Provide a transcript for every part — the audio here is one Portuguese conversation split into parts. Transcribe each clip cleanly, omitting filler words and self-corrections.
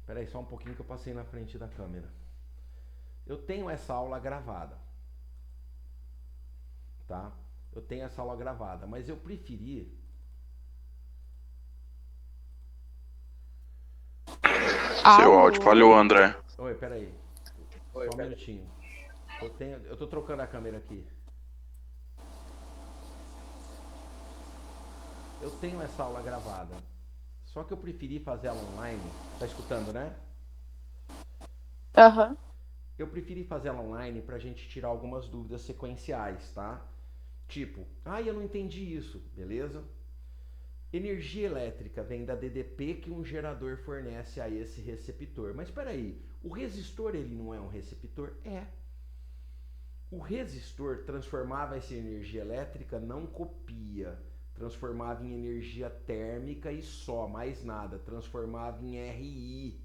Espera aí só um pouquinho que eu passei na frente da câmera. Eu tenho essa aula gravada, tá? Eu tenho essa aula gravada, mas eu preferi... Seu áudio falhou, Alô? André. Oi, espera aí. Só um minutinho. Eu tô trocando a câmera aqui. Eu tenho essa aula gravada. Só que eu preferi fazer ela online. Tá escutando, né? Aham. Eu preferi fazer ela online pra gente tirar algumas dúvidas sequenciais, tá? Tipo, eu não entendi isso, beleza? Energia elétrica vem da DDP que um gerador fornece a esse receptor. Mas espera aí, o resistor ele não é um receptor? É. O resistor transformava essa energia elétrica, não copia, transformava em energia térmica e só, mais nada, transformava em RI.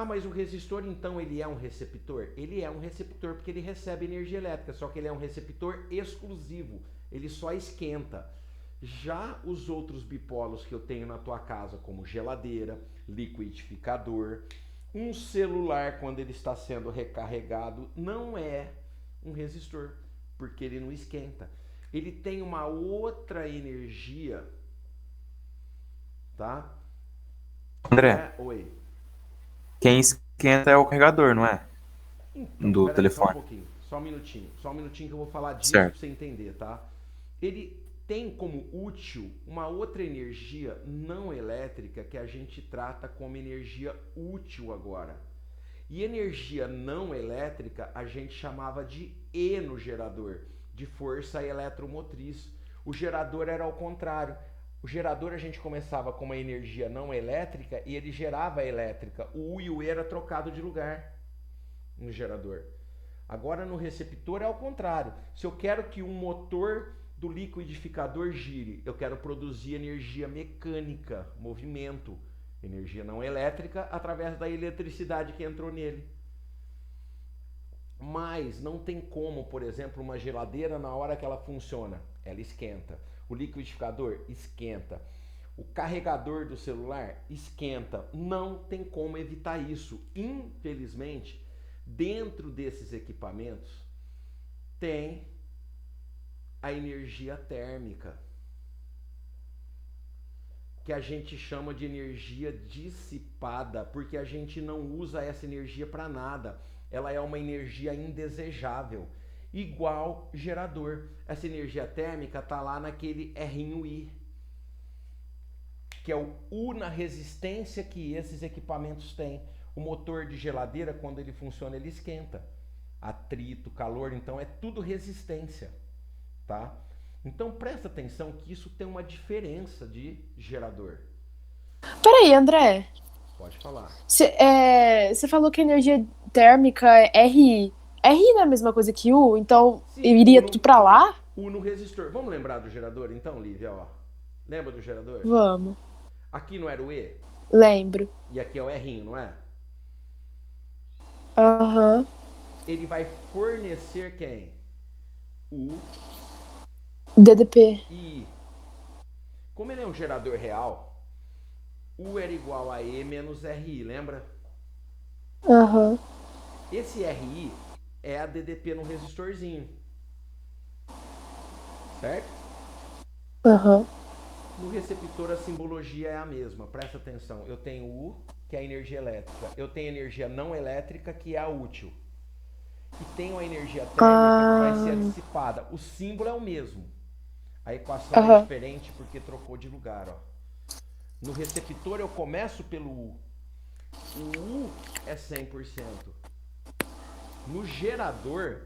Mas o resistor então ele é um receptor? Ele é um receptor porque ele recebe energia elétrica, só que ele é um receptor exclusivo, ele só esquenta. Já os outros bipolos que eu tenho na tua casa, como geladeira, liquidificador, um celular quando ele está sendo recarregado, não é um resistor, porque ele não esquenta. Ele tem uma outra energia, tá? Que André, é... Oi. quem esquenta é o carregador, não é? Então, Do peraí, só um telefone. pouquinho, só um minutinho que eu vou falar disso para Certo. você entender, tá? Ele tem como útil uma outra energia não elétrica que a gente trata como energia útil agora. E energia não elétrica a gente chamava de E no gerador, de força eletromotriz. O gerador era ao contrário. O gerador a gente começava com uma energia não elétrica e ele gerava a elétrica. O U e o E era trocado de lugar no gerador. Agora no receptor é ao contrário. Se eu quero que um motor do liquidificador gire, eu quero produzir energia mecânica, movimento, energia não elétrica através da eletricidade que entrou nele. Mas não tem como, por exemplo, uma geladeira na hora que ela funciona, ela esquenta. O liquidificador esquenta. O carregador do celular esquenta. Não tem como evitar isso. Infelizmente, dentro desses equipamentos tem a energia térmica, que a gente chama de energia dissipada, porque a gente não usa essa energia para nada. Ela é uma energia indesejável, igual gerador. Essa energia térmica está lá naquele R'inho I, que é o U na resistência que esses equipamentos têm. O motor de geladeira, quando ele funciona, ele esquenta. Atrito, calor, então é tudo resistência, tá? Então presta atenção que isso tem uma diferença de gerador. Peraí, André. Pode falar. Você falou que a energia térmica é RI. RI não é a mesma coisa que U, então Sim, iria tudo pra lá? U no resistor. Vamos lembrar do gerador então, Lívia? Ó. Lembra do gerador? Vamos. Aqui não era o E? Lembro. E aqui é o R'inho, não é? Aham. Ele vai fornecer quem? U DDP. e I. Como ele é um gerador real, U era igual a E menos RI, lembra? Aham. Esse RI é a DDP no resistorzinho, certo? Aham. No receptor a simbologia é a mesma, presta atenção. Eu tenho U, que é a energia elétrica. Eu tenho energia não elétrica, que é a útil. E tenho a energia térmica, que vai ser a Ah. dissipada. O símbolo é o mesmo. A equação é Aham. diferente porque trocou de lugar, ó. No receptor eu começo pelo U. O U é 100%. No gerador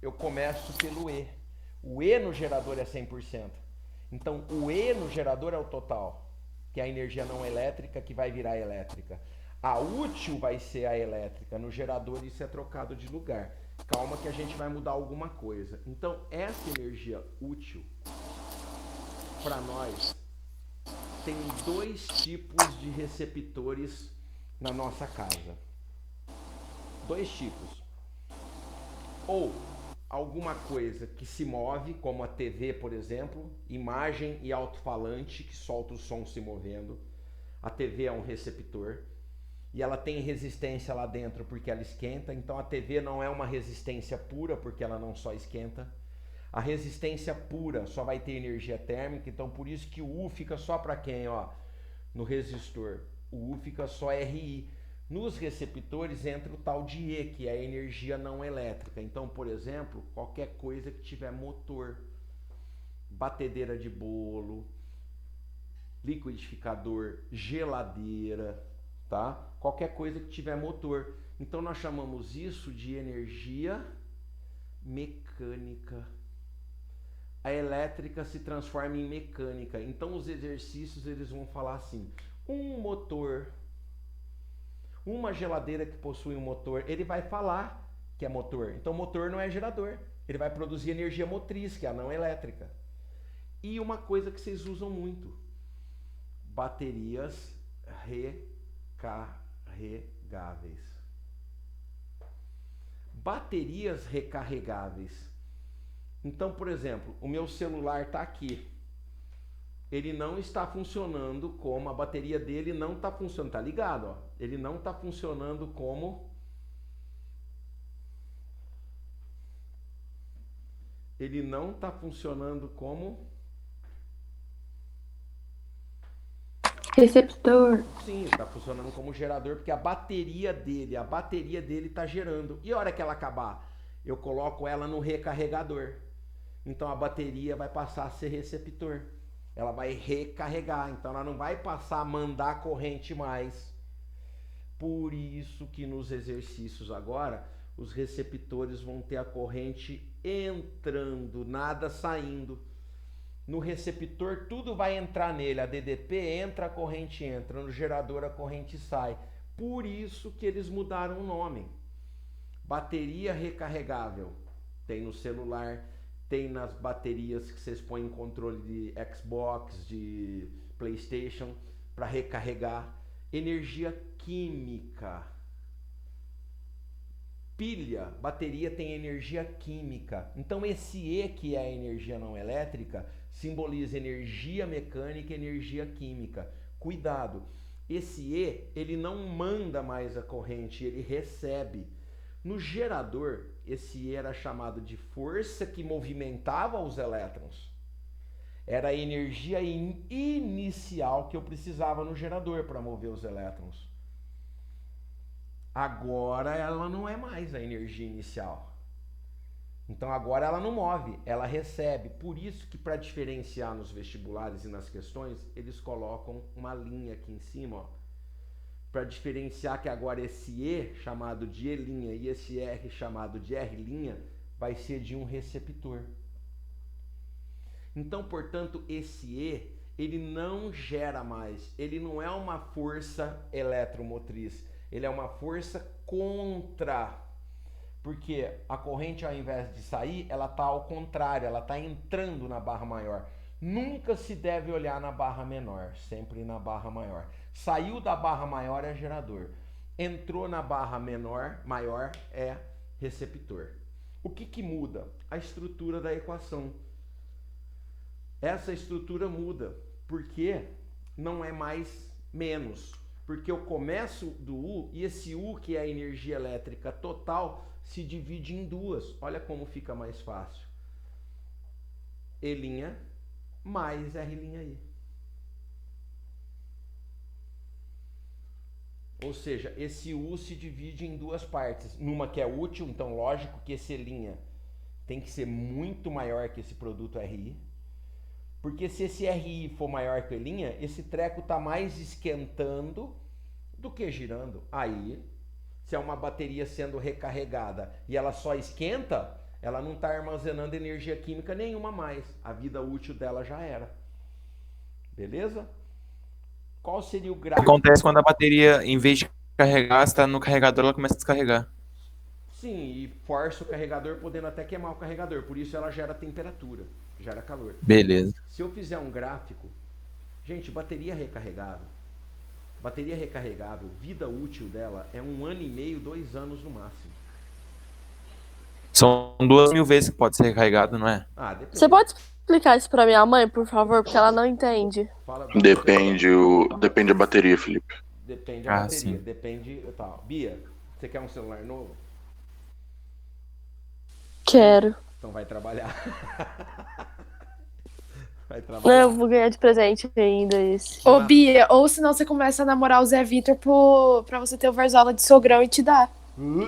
eu começo pelo E. O E no gerador é 100%. Então o E no gerador é o total, que é a energia não elétrica que vai virar elétrica. A útil vai ser a elétrica. No gerador isso é trocado de lugar. Calma que a gente vai mudar alguma coisa. Então essa energia útil, para nós, tem dois tipos de receptores na nossa casa. Dois tipos. Ou alguma coisa que se move, como a TV, por exemplo, imagem e alto-falante que solta o som se movendo. A TV é um receptor e ela tem resistência lá dentro porque ela esquenta. Então a TV não é uma resistência pura porque ela não só esquenta. A resistência pura só vai ter energia térmica, então por isso que o U fica só para quem, ó, no resistor. O U fica só RI. Nos receptores entra o tal de E, que é a energia não elétrica. Então, por exemplo, qualquer coisa que tiver motor, batedeira de bolo, liquidificador, geladeira, tá? Qualquer coisa que tiver motor. Então nós chamamos isso de energia mecânica. A elétrica se transforma em mecânica. Então os exercícios eles vão falar assim: um motor, uma geladeira que possui um motor, ele vai falar que é motor. Então motor não é gerador. Ele vai produzir energia motriz, que é a não elétrica. E uma coisa que vocês usam muito: baterias recarregáveis. Baterias recarregáveis. Então, por exemplo, o meu celular está aqui. Ele não está funcionando como a bateria dele não está funcionando. Tá ligado, ó? Ele não está funcionando como Receptor. sim, está funcionando como gerador porque a bateria dele está gerando. E a hora que ela acabar, eu coloco ela no recarregador. Então a bateria vai passar a ser receptor. Ela vai recarregar, então ela não vai passar a mandar corrente mais. Por isso que nos exercícios agora, os receptores vão ter a corrente entrando, nada saindo. No receptor tudo vai entrar nele, a DDP entra, a corrente entra, no gerador a corrente sai. Por isso que eles mudaram o nome. Bateria recarregável, tem no celular, tem nas baterias que vocês põem em controle de Xbox, de PlayStation, para recarregar. Energia química. Pilha, bateria tem energia química. Então esse E, que é a energia não elétrica, simboliza energia mecânica e energia química. Cuidado, esse E, ele não manda mais a corrente, ele recebe. No gerador, esse E era chamado de força que movimentava os elétrons. Era a energia inicial que eu precisava no gerador para mover os elétrons. Agora ela não é mais a energia inicial. Então agora ela não move, ela recebe. Por isso que para diferenciar nos vestibulares e nas questões, eles colocam uma linha aqui em cima, ó, para diferenciar que agora esse E chamado de E' e esse R chamado de R' vai ser de um receptor. Então, portanto, esse E, ele não gera mais, ele não é uma força eletromotriz, ele é uma força contra. Porque a corrente, ao invés de sair, ela está ao contrário, ela está entrando na barra maior. Nunca se deve olhar na barra menor, sempre na barra maior. Saiu da barra maior é gerador. Entrou na barra maior é receptor. O que muda? A estrutura da equação. Essa estrutura muda, porque não é mais menos. Porque eu começo do U e esse U, que é a energia elétrica total, se divide em duas. Olha como fica mais fácil. E' mais R'I. Ou seja, esse U se divide em duas partes. Numa que é útil, então lógico que esse E' tem que ser muito maior que esse produto RI. Porque se esse RI for maior que o E', esse treco está mais esquentando do que girando. Aí, se é uma bateria sendo recarregada e ela só esquenta, ela não está armazenando energia química nenhuma mais. A vida útil dela já era. Beleza? Qual seria o O que gráfico? acontece quando a bateria, em vez de carregar, está no carregador, ela começa a descarregar. Sim, e força o carregador, podendo até queimar o carregador. Por isso ela gera temperatura, gera calor. Beleza. Se eu fizer um gráfico, gente, bateria recarregável. Bateria recarregável, vida útil dela é 1 ano e meio, 2 anos no máximo. São 2.000 vezes que pode ser recarregado, não é? Ah, depende. Você pode explicar isso pra minha mãe, por favor, porque ela não entende. Fala, Depende da bateria, Felipe. depende da Ah, bateria, sim. depende. Tá. Bia, você quer um celular novo? Quero. Então vai trabalhar. Vai Eu trabalhar. vou ganhar de presente ainda esse. Ô, Ô, Bia, ou senão você começa a namorar o Zé Vitor pra você ter o Varzola de sogrão e te dar.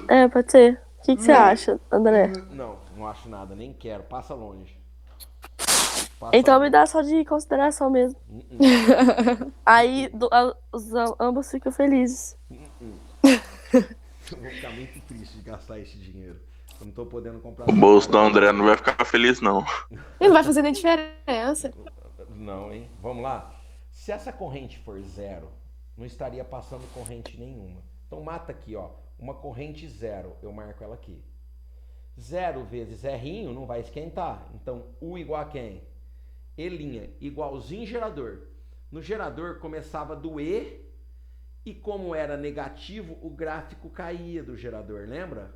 É, pode ser. O que você acha, André? Não, não acho nada, nem quero. Passa longe. Então me longe. dá só de consideração mesmo. Aí ambos ficam felizes. Eu vou ficar muito triste de gastar esse dinheiro. Eu não tô podendo comprar. O bolso do André não vai ficar feliz, não. E não vai fazer nem diferença. Não, hein? Vamos lá. Se essa corrente for zero, não estaria passando corrente nenhuma. Então mata aqui, ó. Uma corrente zero. Eu marco ela aqui. Zero vezes R não vai esquentar. Então U igual a quem? E', igualzinho gerador. No gerador começava do E, e como era negativo, o gráfico caía do gerador, lembra?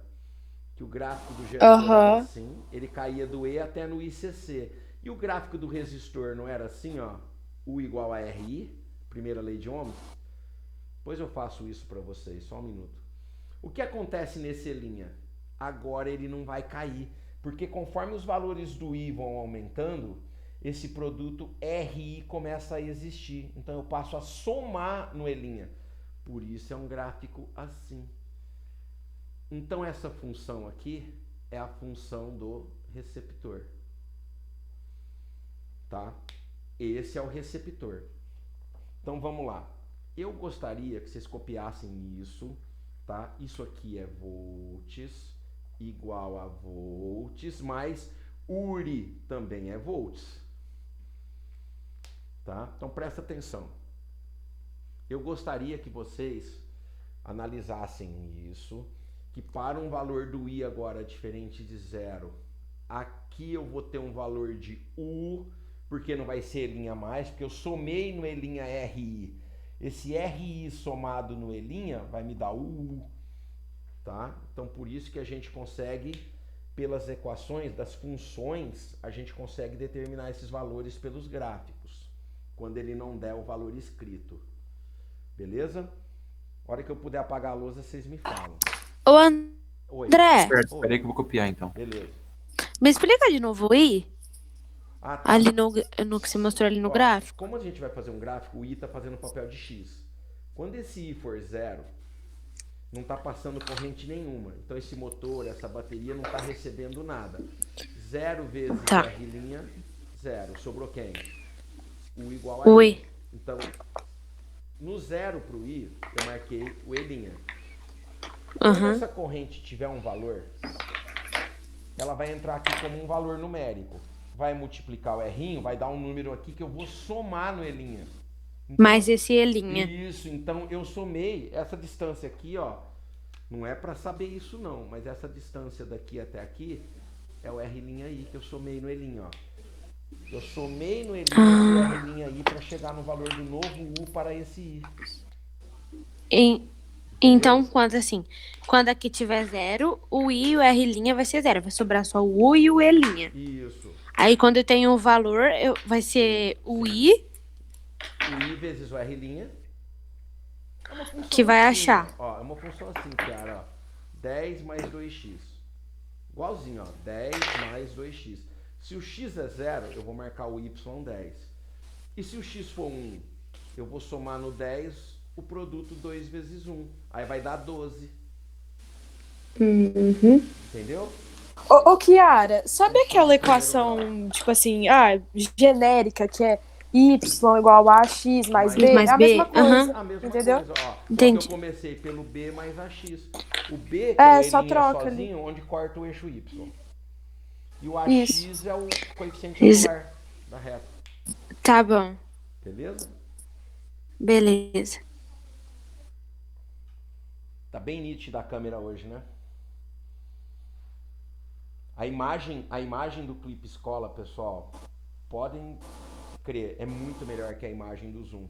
Que o gráfico do gerador era assim, ele caía do E até no ICC. E o gráfico do resistor não era assim, ó, U igual a RI, primeira lei de Ohms? Depois eu faço isso para vocês, só um minuto. O que acontece nesse E'? Agora ele não vai cair, porque conforme os valores do I vão aumentando, esse produto RI começa a existir. Então eu passo a somar no E'. Por isso é um gráfico assim. Então essa função aqui é a função do receptor. Tá? Esse é o receptor. Então vamos lá. Eu gostaria que vocês copiassem isso, tá? Isso aqui é volts igual a volts mais URI também é volts. Tá? Então presta atenção. Eu gostaria que vocês analisassem isso, que para um valor do I agora diferente de zero, aqui eu vou ter um valor de U, porque não vai ser E' mais, porque eu somei no E' RI. Esse RI somado no E' vai me dar U, tá? Então por isso que a gente consegue, pelas equações das funções, a gente consegue determinar esses valores pelos gráficos, quando ele não der o valor escrito. Beleza? A hora que eu puder apagar a lousa, vocês me falam. Ô, Oi. André, Certo, Oi. peraí que eu vou copiar então. Beleza. me explica de novo o I, Ah, tá. ali no que você mostrou ali no Ó, gráfico. como a gente vai fazer um gráfico, o I está fazendo papel de X. Quando esse I for zero, não está passando corrente nenhuma. Então esse motor, essa bateria não está recebendo nada. Zero vezes Tá. R', zero. Sobrou quem? U igual a O I. I. Então, no zero para o I, eu marquei o E'. Quando Aham. essa corrente tiver um valor, ela vai entrar aqui como um valor numérico. Vai multiplicar o R', vai dar um número aqui que eu vou somar no E'. Então, Mais esse Elinha. isso, então eu somei essa distância aqui, ó. Não é para saber isso não, mas essa distância daqui até aqui é o R'I que eu somei no E', ó. Eu somei no E' o R'I para chegar no valor do novo U para esse I. Então, quando aqui tiver zero, o I e o R' vai ser zero. Vai sobrar só o U e o Elinha. Isso. Aí quando eu tenho o valor, vai ser o I O I vezes o R'. É uma função que vai assim, achar. Ó, é uma função assim, cara, ó. 10 mais 2x. Igualzinho, ó. 10 mais 2x. Se o x é 0, eu vou marcar o y 10. E se o x for 1, eu vou somar no 10 o produto 2 vezes 1. Aí vai dar 12. Entendeu? Ô, Kiara, sabe aquela equação, tipo assim, genérica, que é y igual a x mais b? Mais É a B, mesma coisa, aham. A mesma entendeu? coisa, ó. Só que Entendi. eu comecei pelo B mais a X. O B, que é só o troca sozinho, onde corta o eixo Y. E o Isso. AX é o coeficiente angular da reta. Tá bom. Beleza? Beleza. Tá bem nítida a câmera hoje, né? A imagem do clipe escola, pessoal, podem crer, é muito melhor que a imagem do Zoom.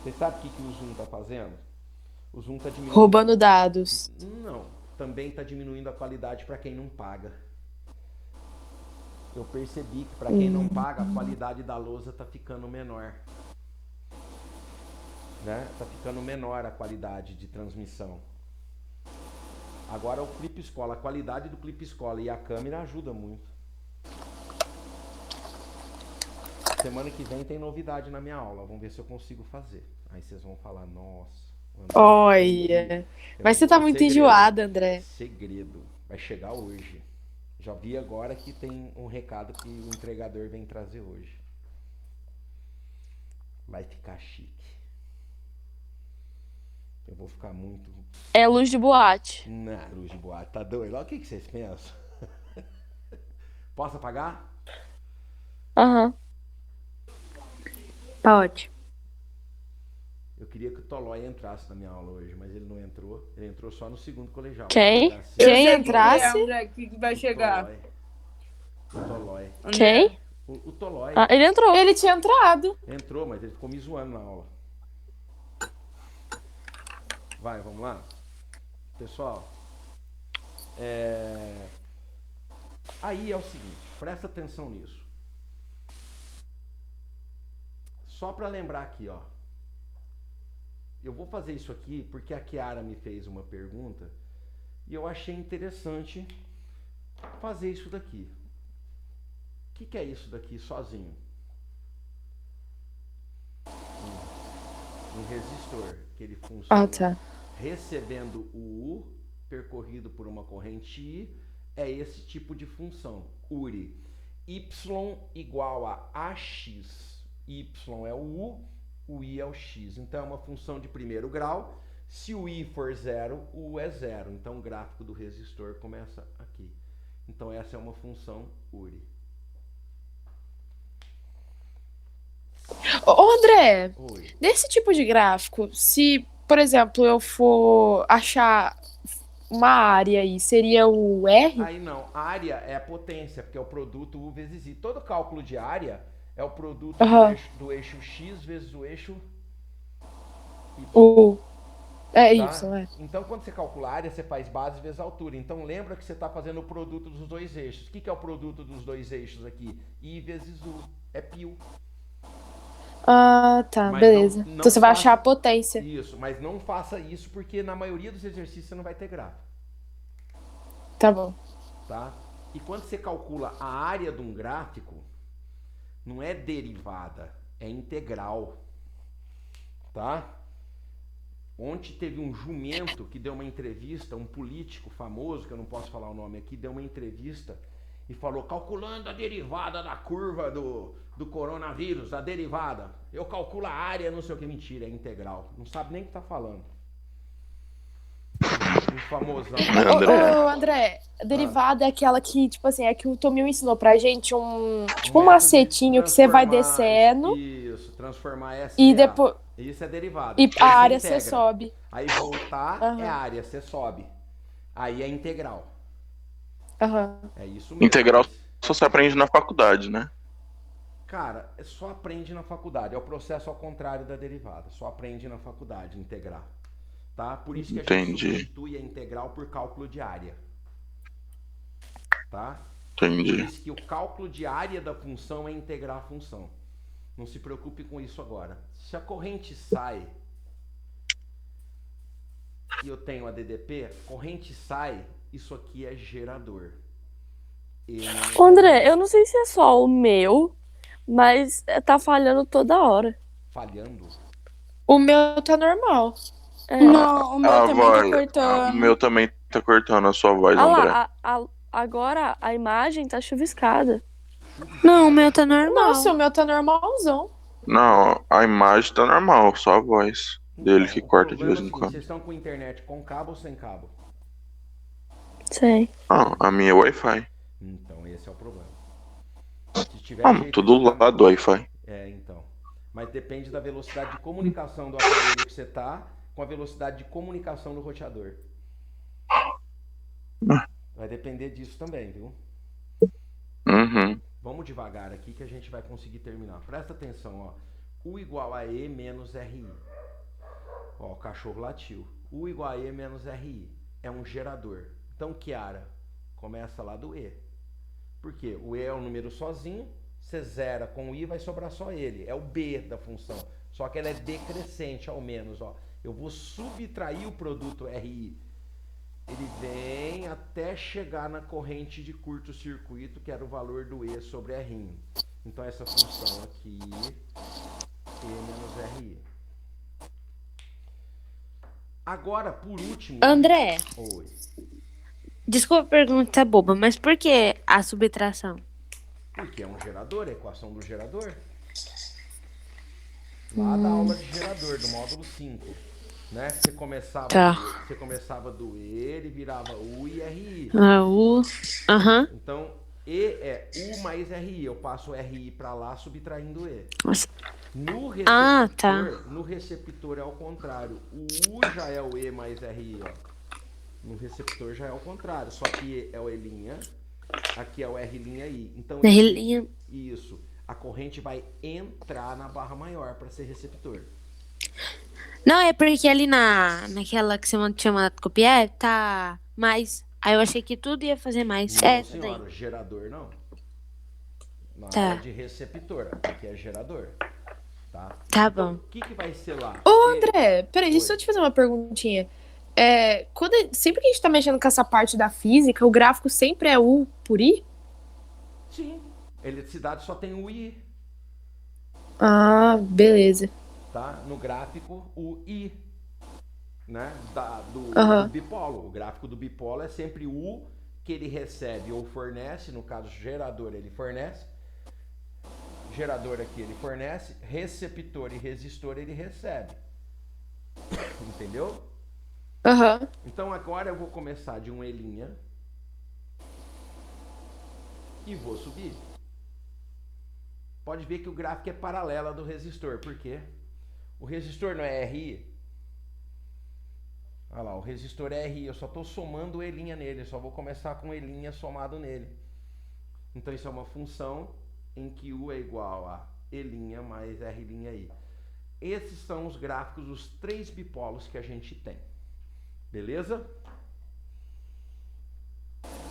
Você sabe o que o Zoom tá fazendo? O Zoom tá diminuindo... Roubando dados. Não, também tá diminuindo a qualidade para quem não paga. eu percebi que para quem não paga, a qualidade da lousa tá ficando menor. Né? Tá ficando menor a qualidade de transmissão. Agora o Clip Escola, a qualidade do Clip Escola e a câmera ajuda muito. Semana que vem tem novidade na minha aula, vamos ver se eu consigo fazer. Aí vocês vão falar, nossa. André, Olha. Mas você tá muito enjoada, André. Segredo. Vai chegar hoje. Já vi agora que tem um recado que o entregador vem trazer hoje. Vai ficar chique. Eu vou ficar muito... É luz de boate. Na luz de boate, tá doido? Olha o que vocês pensam. Posso apagar? Aham. Pode. Eu queria que o Tolói entrasse na minha aula hoje, mas ele não entrou. Ele entrou só no segundo colegial. Quem? Assim, Quem Eu sei entrasse? quem é, André, que vai chegar. O Tolói. Quem? O Tolói Ah, ele entrou. Ele tinha entrado. entrou, mas ele ficou me zoando na aula. Vai, vamos lá? Pessoal, aí é o seguinte, presta atenção nisso. Só para lembrar aqui, ó. Eu vou fazer isso aqui porque a Kiara me fez uma pergunta e eu achei interessante fazer isso daqui. O que é isso daqui sozinho? Um resistor, que ele funciona recebendo o U percorrido por uma corrente I, é esse tipo de função, URI. Y igual a AX. Y é o I é o X. Então é uma função de primeiro grau. Se o I for zero, o U é zero. Então o gráfico do resistor começa aqui. Então essa é uma função URI. Ô, André, Oi. nesse tipo de gráfico, se, por exemplo, eu for achar uma área aí, seria o R? Aí não, área é a potência, porque é o produto U vezes I. Todo cálculo de área é o produto do eixo X vezes o eixo Y. É Tá? Y, é. Então, quando você calcula a área, você faz base vezes altura. Então, lembra que você está fazendo o produto dos dois eixos. O que é o produto dos dois eixos aqui? I vezes U. É π. Ah, tá, Mas beleza. não Então você vai faça achar a potência. Isso, mas não faça isso porque na maioria dos exercícios você não vai ter gráfico. Tá bom. Tá? E quando você calcula a área de um gráfico, não é derivada, é integral. Tá? Ontem teve um jumento que deu uma entrevista, um político famoso, que eu não posso falar o nome aqui, deu uma entrevista e falou, calculando a derivada da curva do coronavírus, a derivada. Eu calculo a área, não sei o que, mentira, é integral. Não sabe nem o que tá falando. Um famosão. Ô, André, a derivada é aquela que, tipo assim, é que o Tomil ensinou pra gente tipo um macetinho que você vai descendo. Isso, transformar essa e depois. Isso é derivada. E a área você sobe. Aí voltar é área, você sobe. Aí é integral. É isso mesmo. Integral só se aprende na faculdade, né? Cara, só aprende na faculdade. É o processo ao contrário da derivada. Só aprende na faculdade integrar. Tá? Por isso que a gente substitui a integral por cálculo de área. Tá? Entendi. Por isso que o cálculo de área da função é integrar a função. Não se preocupe com isso agora. Se a corrente sai e eu tenho a DDP, corrente sai, isso aqui é gerador. André, eu não sei se é só o meu, mas tá falhando toda hora. Falhando? O meu tá normal. Não, o meu também tá cortando. O meu também tá cortando a sua voz, Ah André. lá, agora a imagem tá chuviscada. Não, o meu tá normal. Nossa, o meu tá normalzão. Não, a imagem tá normal, só a voz dele que corta de vez em quando. Vocês estão com internet com cabo ou sem cabo? Sei. Ah, a minha é Wi-Fi. Então esse é o problema. Se tiver Tudo lá do Wi-Fi. Então. Mas depende da velocidade de comunicação do aparelho que você tá com a velocidade de comunicação do roteador. Vai depender disso também, viu? Uhum. Vamos devagar aqui que a gente vai conseguir terminar. Presta atenção, ó. U igual a E menos RI. Ó, o cachorro latiu. U igual a E menos RI. É um gerador. Então, Kiara, começa lá do E. Por quê? O E é um número sozinho, você zera com o I, vai sobrar só ele. É o B da função. Só que ela é decrescente ao menos, ó. Eu vou subtrair o produto RI. Ele vem até chegar na corrente de curto-circuito, que era o valor do E sobre R'. Então essa função aqui, E menos RI. Agora, por último... André, Oi. desculpa a pergunta boba, mas por que a subtração? Porque é um gerador, a equação do gerador. Lá da aula de gerador, do módulo 5. Né? Você começava do E, ele virava U e RI. Aham. Então, E é U mais RI. Eu passo o RI para lá, subtraindo E. Nossa. No receptor é ao contrário. O U já é o E mais RI, ó. No receptor já é ao contrário. Só que E é o E', aqui é o R''I. Então, R'. isso. A corrente vai entrar na barra maior para ser receptor. Não, é porque ali naquela que você tinha mandado copiar, tá mais. Aí eu achei que tudo ia fazer mais. Não, senhora, o gerador não. Na área de receptor, aqui é gerador. Tá? Tá bom. O que vai ser lá? Ô, André, peraí, deixa eu te fazer uma perguntinha. Sempre que a gente tá mexendo com essa parte da física, o gráfico sempre é U por I? Sim. Eletricidade só tem o I. Ah, beleza. Tá? No gráfico, o I. Né? Do bipolo. O gráfico do bipolo é sempre U que ele recebe ou fornece, no caso gerador ele fornece, gerador aqui ele fornece, receptor e resistor ele recebe. Entendeu? Então agora eu vou começar de um E' e vou subir. Pode ver que o gráfico é paralelo do resistor. Por quê? O resistor não é RI? Olha lá, o resistor é RI. Eu só estou somando o E' nele. Eu só vou começar com o E' somado nele. Então isso é uma função em que U é igual a E' mais R'I. Esses são os gráficos dos 3 bipolos que a gente tem. Beleza?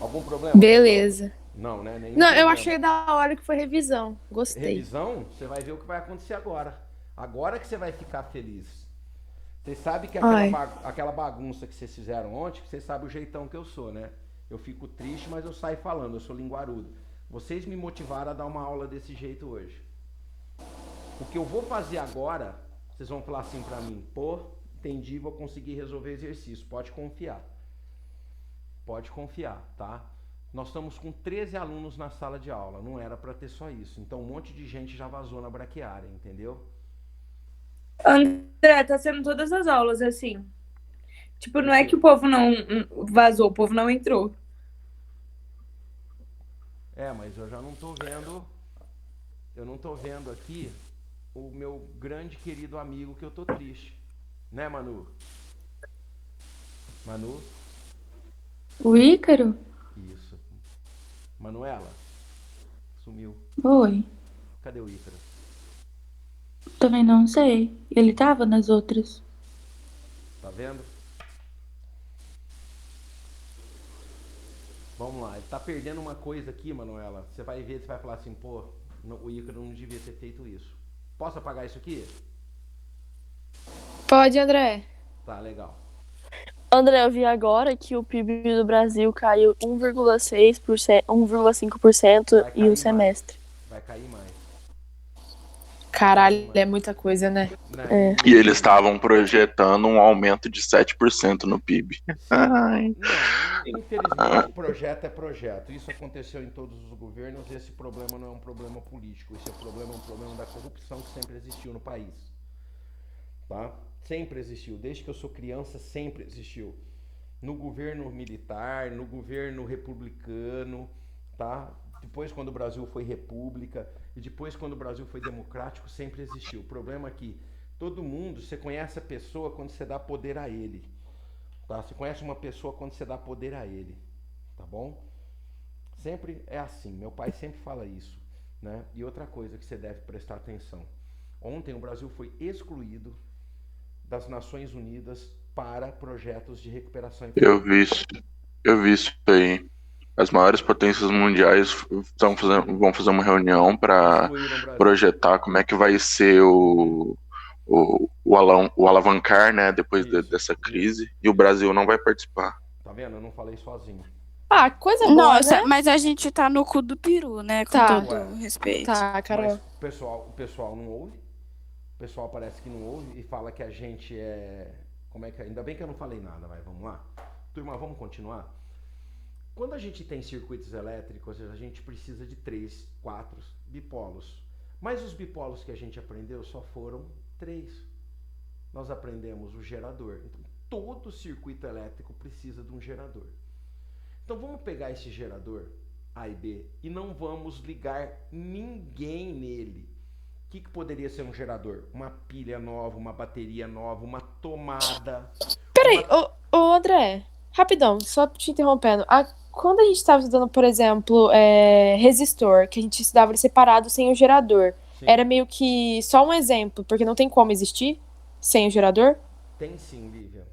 Algum problema? Beleza. Não, né? Nenhum Não, eu problema. achei da hora que foi revisão. Gostei. Revisão, você vai ver o que vai acontecer agora. Agora que você vai ficar feliz. Você sabe que aquela bagunça que vocês fizeram ontem, vocês sabem o jeitão que eu sou, né? Eu fico triste, mas eu saio falando, eu sou linguarudo. Vocês me motivaram a dar uma aula desse jeito hoje. O que eu vou fazer agora, vocês vão falar assim pra mim, pô, entendi, vou conseguir resolver exercício. Pode confiar. Pode confiar, tá? Nós estamos com 13 alunos na sala de aula, não era para ter só isso. Então um monte de gente já vazou na braquiária, entendeu? André, tá sendo todas as aulas assim. Tipo, não é que o povo não vazou, o povo não entrou. Mas eu já não tô vendo, eu não tô vendo aqui o meu grande querido amigo que eu tô triste. Né, Manu? Manu? O Ícaro? Isso. Manuela? Sumiu. Oi. Cadê o Ícaro? Também não sei. Ele tava nas outras. Tá vendo? Vamos lá, ele tá perdendo uma coisa aqui, Manuela. Você vai ver, você vai falar assim, pô, o Ícaro não devia ter feito isso. Posso apagar isso aqui? Pode, André. Tá, legal. André, eu vi agora que o PIB do Brasil caiu 1,6%, 1,5% em um semestre. Vai cair mais. Caralho, é muita coisa, né? É. E eles estavam projetando um aumento de 7% no PIB. Ai. Não, infelizmente projeto é projeto. Isso aconteceu em todos os governos. Esse problema não é um problema político. Esse problema é um problema da corrupção que sempre existiu no país. Tá? Sempre existiu. Desde que eu sou criança, sempre existiu. No governo militar, no governo republicano, tá? Depois, quando o Brasil foi república, e depois, quando o Brasil foi democrático, sempre existiu. O problema é que todo mundo, você conhece a pessoa quando você dá poder a ele. Tá? Você conhece uma pessoa quando você dá poder a ele. Tá bom? Sempre é assim. Meu pai sempre fala isso. Né? E outra coisa que você deve prestar atenção. Ontem o Brasil foi excluído das Nações Unidas para projetos de recuperação econômica. Eu vi isso aí. as maiores potências mundiais vão fazer uma reunião para Excluíram o Brasil. projetar como é que vai ser o alavancar, né, depois dessa crise, e o Brasil não vai participar. Tá vendo? Eu não falei sozinho. Ah, coisa boa, Nossa, né? mas a gente tá no cu do peru, né? Com Tá. todo Ué. respeito. Tá, Carol. Mas o pessoal não ouve. O pessoal parece que não ouve e fala que a gente é... Como é que é? Ainda bem que eu não falei nada, vai, vamos lá. Turma, vamos continuar? Quando a gente tem circuitos elétricos, a gente precisa de 3, 4 bipolos. Mas os bipolos que a gente aprendeu só foram 3. Nós aprendemos o gerador. Então, todo circuito elétrico precisa de um gerador. Então vamos pegar esse gerador A e B e não vamos ligar ninguém nele. O que poderia ser um gerador? Uma pilha nova, uma bateria nova, uma tomada. Peraí, ô André, rapidão, só te interrompendo. Quando a gente estava estudando, por exemplo, resistor, que a gente estudava ele separado sem o gerador, Sim. era meio que só um exemplo, porque não tem como existir sem o gerador? Tem sim, Lívia.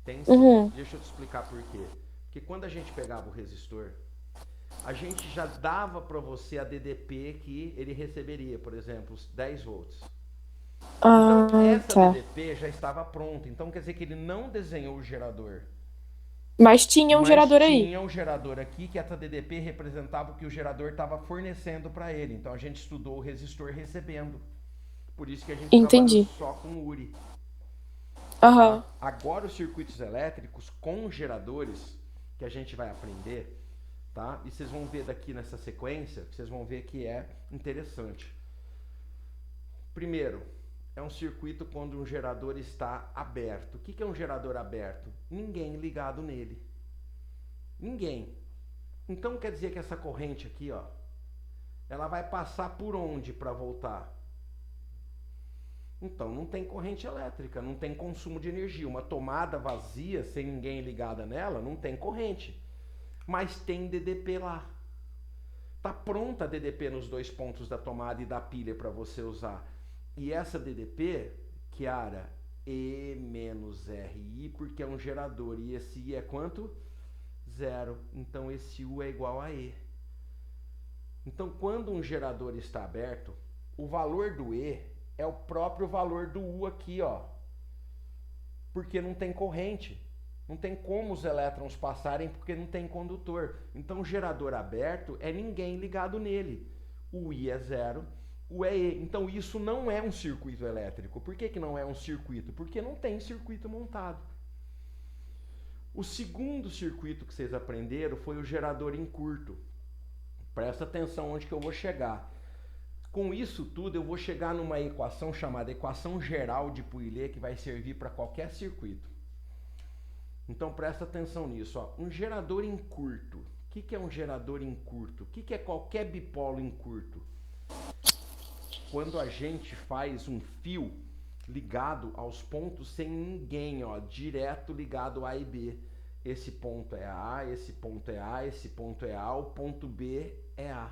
Tem sim. Uhum. Deixa eu te explicar por quê. Porque quando a gente pegava o resistor, a gente já dava para você a DDP que ele receberia, por exemplo, os 10 volts. Então, essa Tá. DDP já estava pronta. Então, quer dizer que ele não desenhou o gerador. Mas tinha um gerador aí. Tinha um gerador aqui, que essa DDP representava o que o gerador estava fornecendo para ele. Então, a gente estudou o resistor recebendo. Por isso que a gente Entendi. trabalhou só com o URI. Aham. Agora, os circuitos elétricos com geradores, que a gente vai aprender, tá? E vocês vão ver daqui nessa sequência, vocês vão ver que é interessante. Primeiro, é um circuito quando um gerador está aberto. O que é um gerador aberto? Ninguém ligado nele. Ninguém. Então quer dizer que essa corrente aqui, ó, ela vai passar por onde para voltar? Então não tem corrente elétrica, não tem consumo de energia. Uma tomada vazia, sem ninguém ligada nela, não tem corrente. Mas tem DDP lá. Tá pronta a DDP nos 2 pontos da tomada e da pilha para você usar. E essa DDP, Kiara, E-RI, porque é um gerador. E esse I é quanto? 0. Então esse U é igual a E. Então quando um gerador está aberto, o valor do E é o próprio valor do U aqui, ó. Porque não tem corrente. Não tem como os elétrons passarem porque não tem condutor. Então o gerador aberto é ninguém ligado nele. O I é 0, o é E. Então isso não é um circuito elétrico. Por que não é um circuito? Porque não tem circuito montado. O segundo circuito que vocês aprenderam foi o gerador em curto. Presta atenção onde que eu vou chegar. Com isso tudo eu vou chegar numa equação chamada equação geral de Pouillet, que vai servir para qualquer circuito. Então presta atenção nisso, ó. Um gerador em curto. O que é um gerador em curto? O que é qualquer bipolo em curto? Quando a gente faz um fio ligado aos pontos sem ninguém, ó, direto ligado A e B. Esse ponto é A, esse ponto é A, esse ponto é A, o ponto B é A.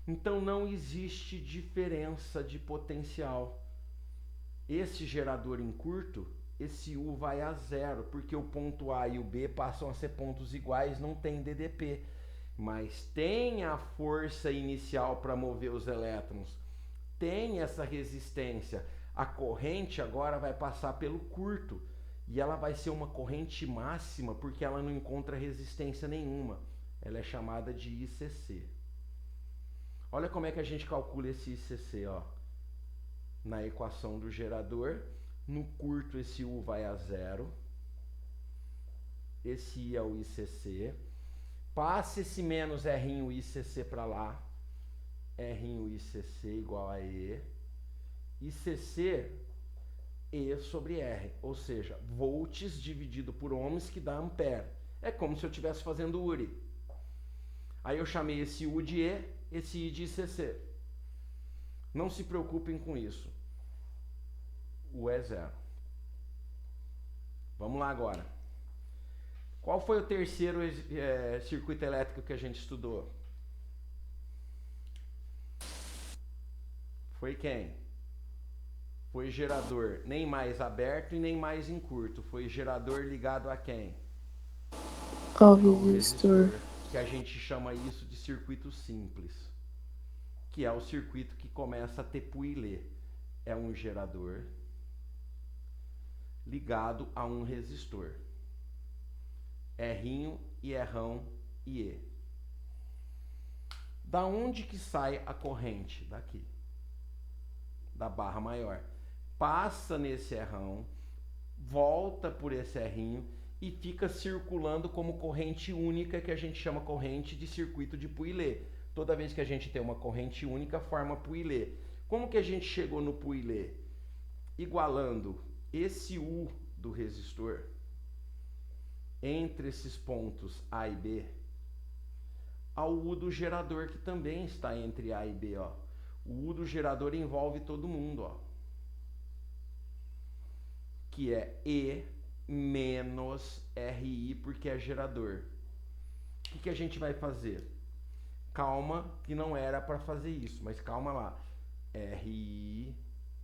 Então não existe diferença de potencial. Esse gerador em curto, esse U vai a 0, porque o ponto A e o B passam a ser pontos iguais, não tem DDP. Mas tem a força inicial para mover os elétrons. Tem essa resistência. A corrente agora vai passar pelo curto. E ela vai ser uma corrente máxima porque ela não encontra resistência nenhuma. Ela é chamada de ICC. Olha como é que a gente calcula esse ICC, ó. Na equação do gerador, no curto esse U vai a 0. Esse I é o ICC. Passa esse menos R o ICC para lá. R o ICC igual a E. ICC, E sobre R. Ou seja, volts dividido por ohms que dá ampere. É como se eu estivesse fazendo URI. Aí eu chamei esse U de E, esse I de ICC. Não se preocupem com isso. O é 0. Vamos lá agora. Qual foi o terceiro circuito elétrico que a gente estudou? Foi quem? Foi gerador nem mais aberto e nem mais em curto. Foi gerador ligado a quem? Ao resistor. que a gente chama isso de circuito simples, que é o circuito que começa a ter puilê. É um gerador ligado a um resistor. R'inho e R'ão e E. Da onde que sai a corrente? Daqui. Da barra maior. Passa nesse R'ão, volta por esse R'inho e fica circulando como corrente única, que a gente chama corrente de circuito de puilê. Toda vez que a gente tem uma corrente única, forma puilê. Como que a gente chegou no puilê? Igualando esse U do resistor entre esses pontos A e B ao U do gerador, que também está entre A e B, ó. O U do gerador envolve todo mundo, ó, que é E menos RI, porque é gerador. O que a gente vai fazer? Calma, que não era para fazer isso, mas calma lá. RI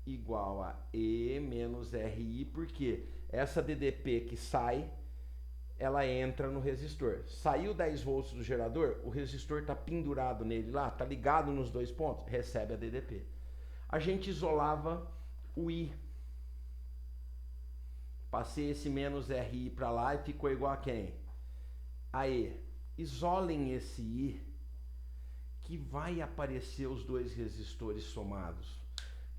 igual a E menos RI, porque essa DDP que sai, ela entra no resistor. Saiu 10 volts do gerador, o resistor está pendurado nele lá, está ligado nos dois pontos, recebe a DDP. A gente isolava o I. Passei esse menos RI para lá e ficou igual a quem? A E. Isolem esse I, que vai aparecer os dois resistores somados.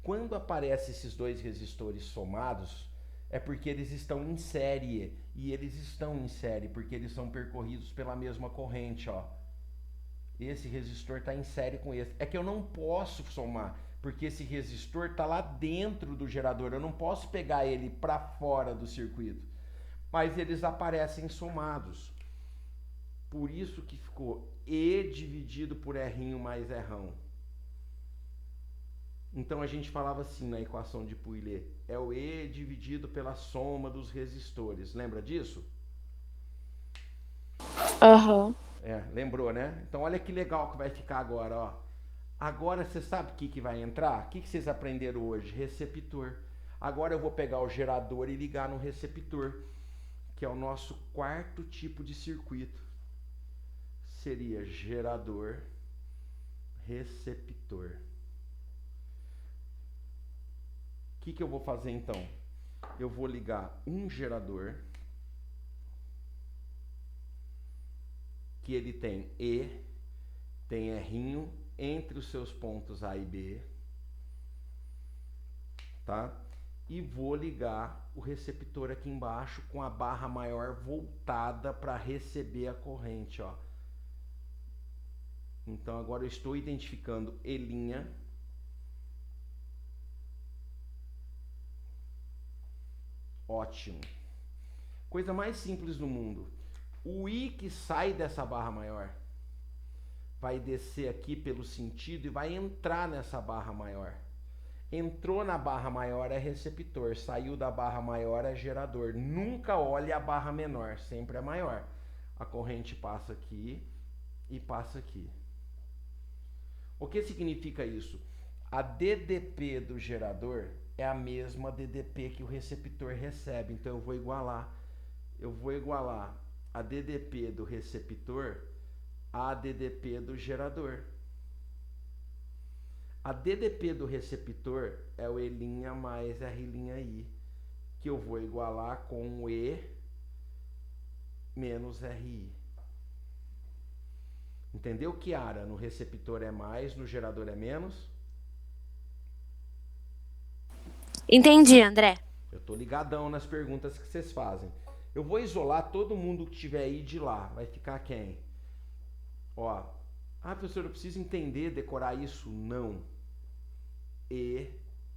Quando aparecem esses dois resistores somados, é porque eles estão em série. E eles estão em série porque eles são percorridos pela mesma corrente, ó. Esse resistor está em série com esse. É que eu não posso somar, porque esse resistor está lá dentro do gerador. Eu não posso pegar ele para fora do circuito. Mas eles aparecem somados. Por isso que ficou E dividido por R'inho mais R'ão. Então a gente falava assim na equação de Puillet, é o E dividido pela soma dos resistores. Lembra disso? Aham. Lembrou, né? Então olha que legal que vai ficar agora, ó. Agora você sabe o que vai entrar? O que vocês aprenderam hoje? Receptor. Agora eu vou pegar o gerador e ligar no receptor, que é o nosso quarto tipo de circuito. Seria gerador, receptor. O que eu vou fazer então? Eu vou ligar um gerador, que ele tem E, tem R'inho entre os seus pontos A e B, tá? E vou ligar o receptor aqui embaixo com a barra maior voltada para receber a corrente, ó. Então agora eu estou identificando E'. Ótimo. Coisa mais simples do mundo. O I que sai dessa barra maior vai descer aqui pelo sentido e vai entrar nessa barra maior. Entrou na barra maior é receptor, saiu da barra maior é gerador. Nunca olhe a barra menor, sempre é maior. A corrente passa aqui e passa aqui. O que significa isso? A DDP do gerador é a mesma DDP que o receptor recebe. Então eu vou igualar a DDP do receptor à DDP do gerador. A DDP do receptor é o E' mais R'I, que eu vou igualar com o E menos RI. Entendeu, Kiara? No receptor é mais, no gerador é menos? Entendi, André. Eu tô ligadão nas perguntas que vocês fazem. Eu vou isolar todo mundo que tiver aí de lá. Vai ficar quem? Ó. Ah, professor, eu preciso entender, decorar isso? Não. E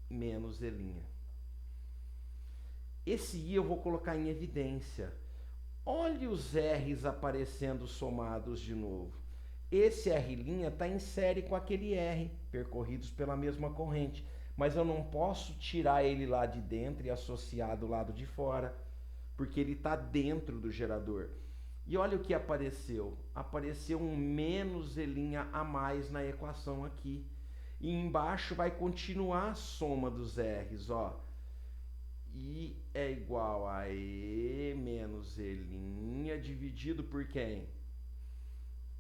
menos E'. Esse I eu vou colocar em evidência. Olha os R's aparecendo somados de novo. Esse R' está em série com aquele R, percorridos pela mesma corrente. Mas eu não posso tirar ele lá de dentro e associar do lado de fora, porque ele está dentro do gerador. E olha o que apareceu. Apareceu um menos E' a mais na equação aqui. E embaixo vai continuar a soma dos R's, ó. I é igual a E menos E' dividido por quem?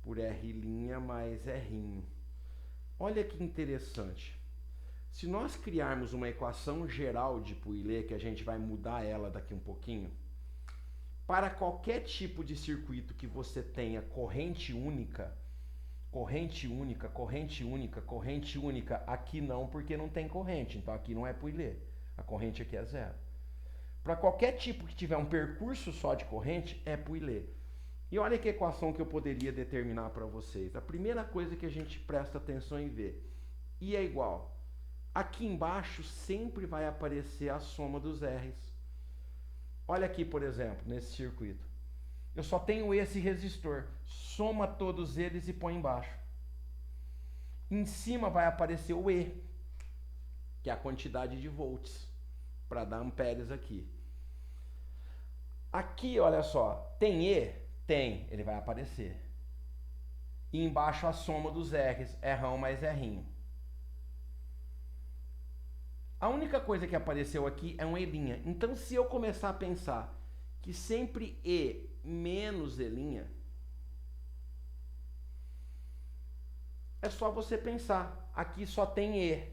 por R' mais R'. Olha que interessante. Se nós criarmos uma equação geral de Poilet, que a gente vai mudar ela daqui um pouquinho, para qualquer tipo de circuito que você tenha corrente única, aqui não, porque não tem corrente, então aqui não é Poilet, a corrente aqui é zero. Para qualquer tipo que tiver um percurso só de corrente, é Poilet. E olha que equação que eu poderia determinar para vocês. A primeira coisa que a gente presta atenção em ver, I é igual. Aqui embaixo sempre vai aparecer a soma dos R's. Olha aqui, por exemplo, nesse circuito. Eu só tenho esse resistor. Soma todos eles e põe embaixo. Em cima vai aparecer o E, que é a quantidade de volts, para dar amperes aqui. Aqui, olha só, tem E? Tem, ele vai aparecer. E embaixo a soma dos R's, R1 mais R'. A única coisa que apareceu aqui é um E'. Então, se eu começar a pensar que sempre E menos E', é só você pensar. Aqui só tem E.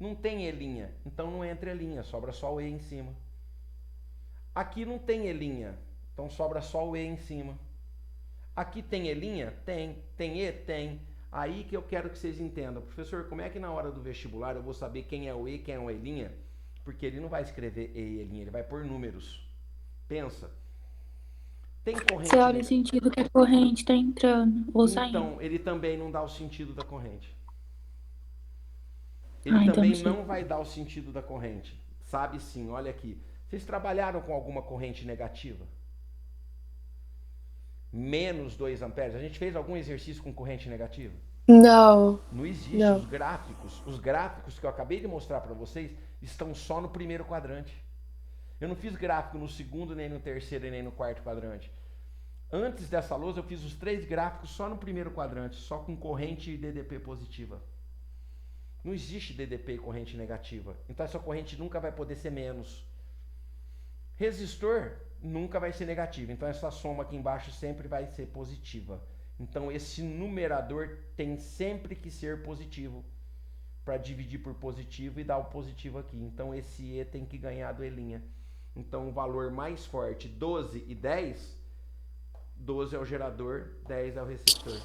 Não tem E'. Então não entra E', sobra só o E em cima. Aqui não tem E', então sobra só o E em cima. Aqui tem E'? Tem. Tem E? Tem. Aí que eu quero que vocês entendam. Professor, como é que na hora do vestibular eu vou saber quem é o E, quem é o E'? Porque ele não vai escrever E e E', ele vai pôr números. Pensa. Tem corrente... Você olha o sentido que a corrente está entrando ou saindo. Então, ele também não dá o sentido da corrente. Ele então também sim. não vai dar o sentido da corrente. Sabe sim, olha aqui. Vocês trabalharam com alguma corrente negativa? Menos 2 amperes. A gente fez algum exercício com corrente negativa? Não. Não existe. Não. Os gráficos que eu acabei de mostrar para vocês estão só no primeiro quadrante. Eu não fiz gráfico no segundo, nem no terceiro, e nem no quarto quadrante. Antes dessa lousa, eu fiz os 3 gráficos só no primeiro quadrante, só com corrente e DDP positiva. Não existe DDP e corrente negativa. Então essa corrente nunca vai poder ser menos. Resistor nunca vai ser negativo. Então essa soma aqui embaixo sempre vai ser positiva. Então esse numerador tem sempre que ser positivo para dividir por positivo e dar o positivo aqui. Então esse E tem que ganhar do E'. Então o valor mais forte, 12 e 10, 12 é o gerador, 10 é o receptor.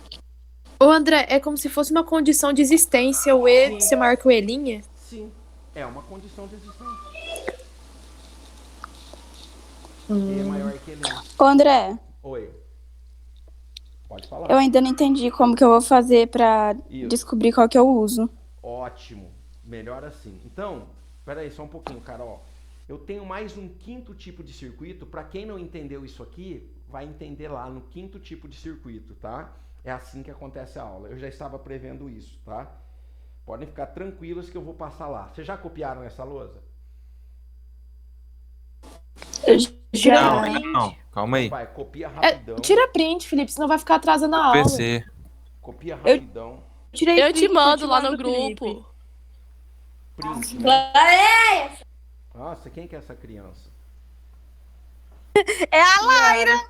Ô, André, é como se fosse uma condição de existência o E Sim. ser maior que o E'? Sim, é uma condição de existência. E é maior que E'. Ô, André, Oi. Pode falar. eu ainda não entendi como que eu vou fazer pra Isso. descobrir qual que eu uso. Ótimo. Melhor assim. Então, peraí, só um pouquinho, Carol. Eu tenho mais um 5º tipo de circuito. Para quem não entendeu isso aqui, vai entender lá no 5º tipo de circuito, tá? É assim que acontece a aula. Eu já estava prevendo isso, tá? Podem ficar tranquilos que eu vou passar lá. Vocês já copiaram essa lousa? Já. Não, calma aí. Vai, copia rapidão. Tira print, Felipe, senão vai ficar atrasando a aula. PC. Copia rapidão. Tirei Eu te print, mando vou lá no Felipe. grupo. Print, né? Nossa, quem que é essa criança? É a Laira.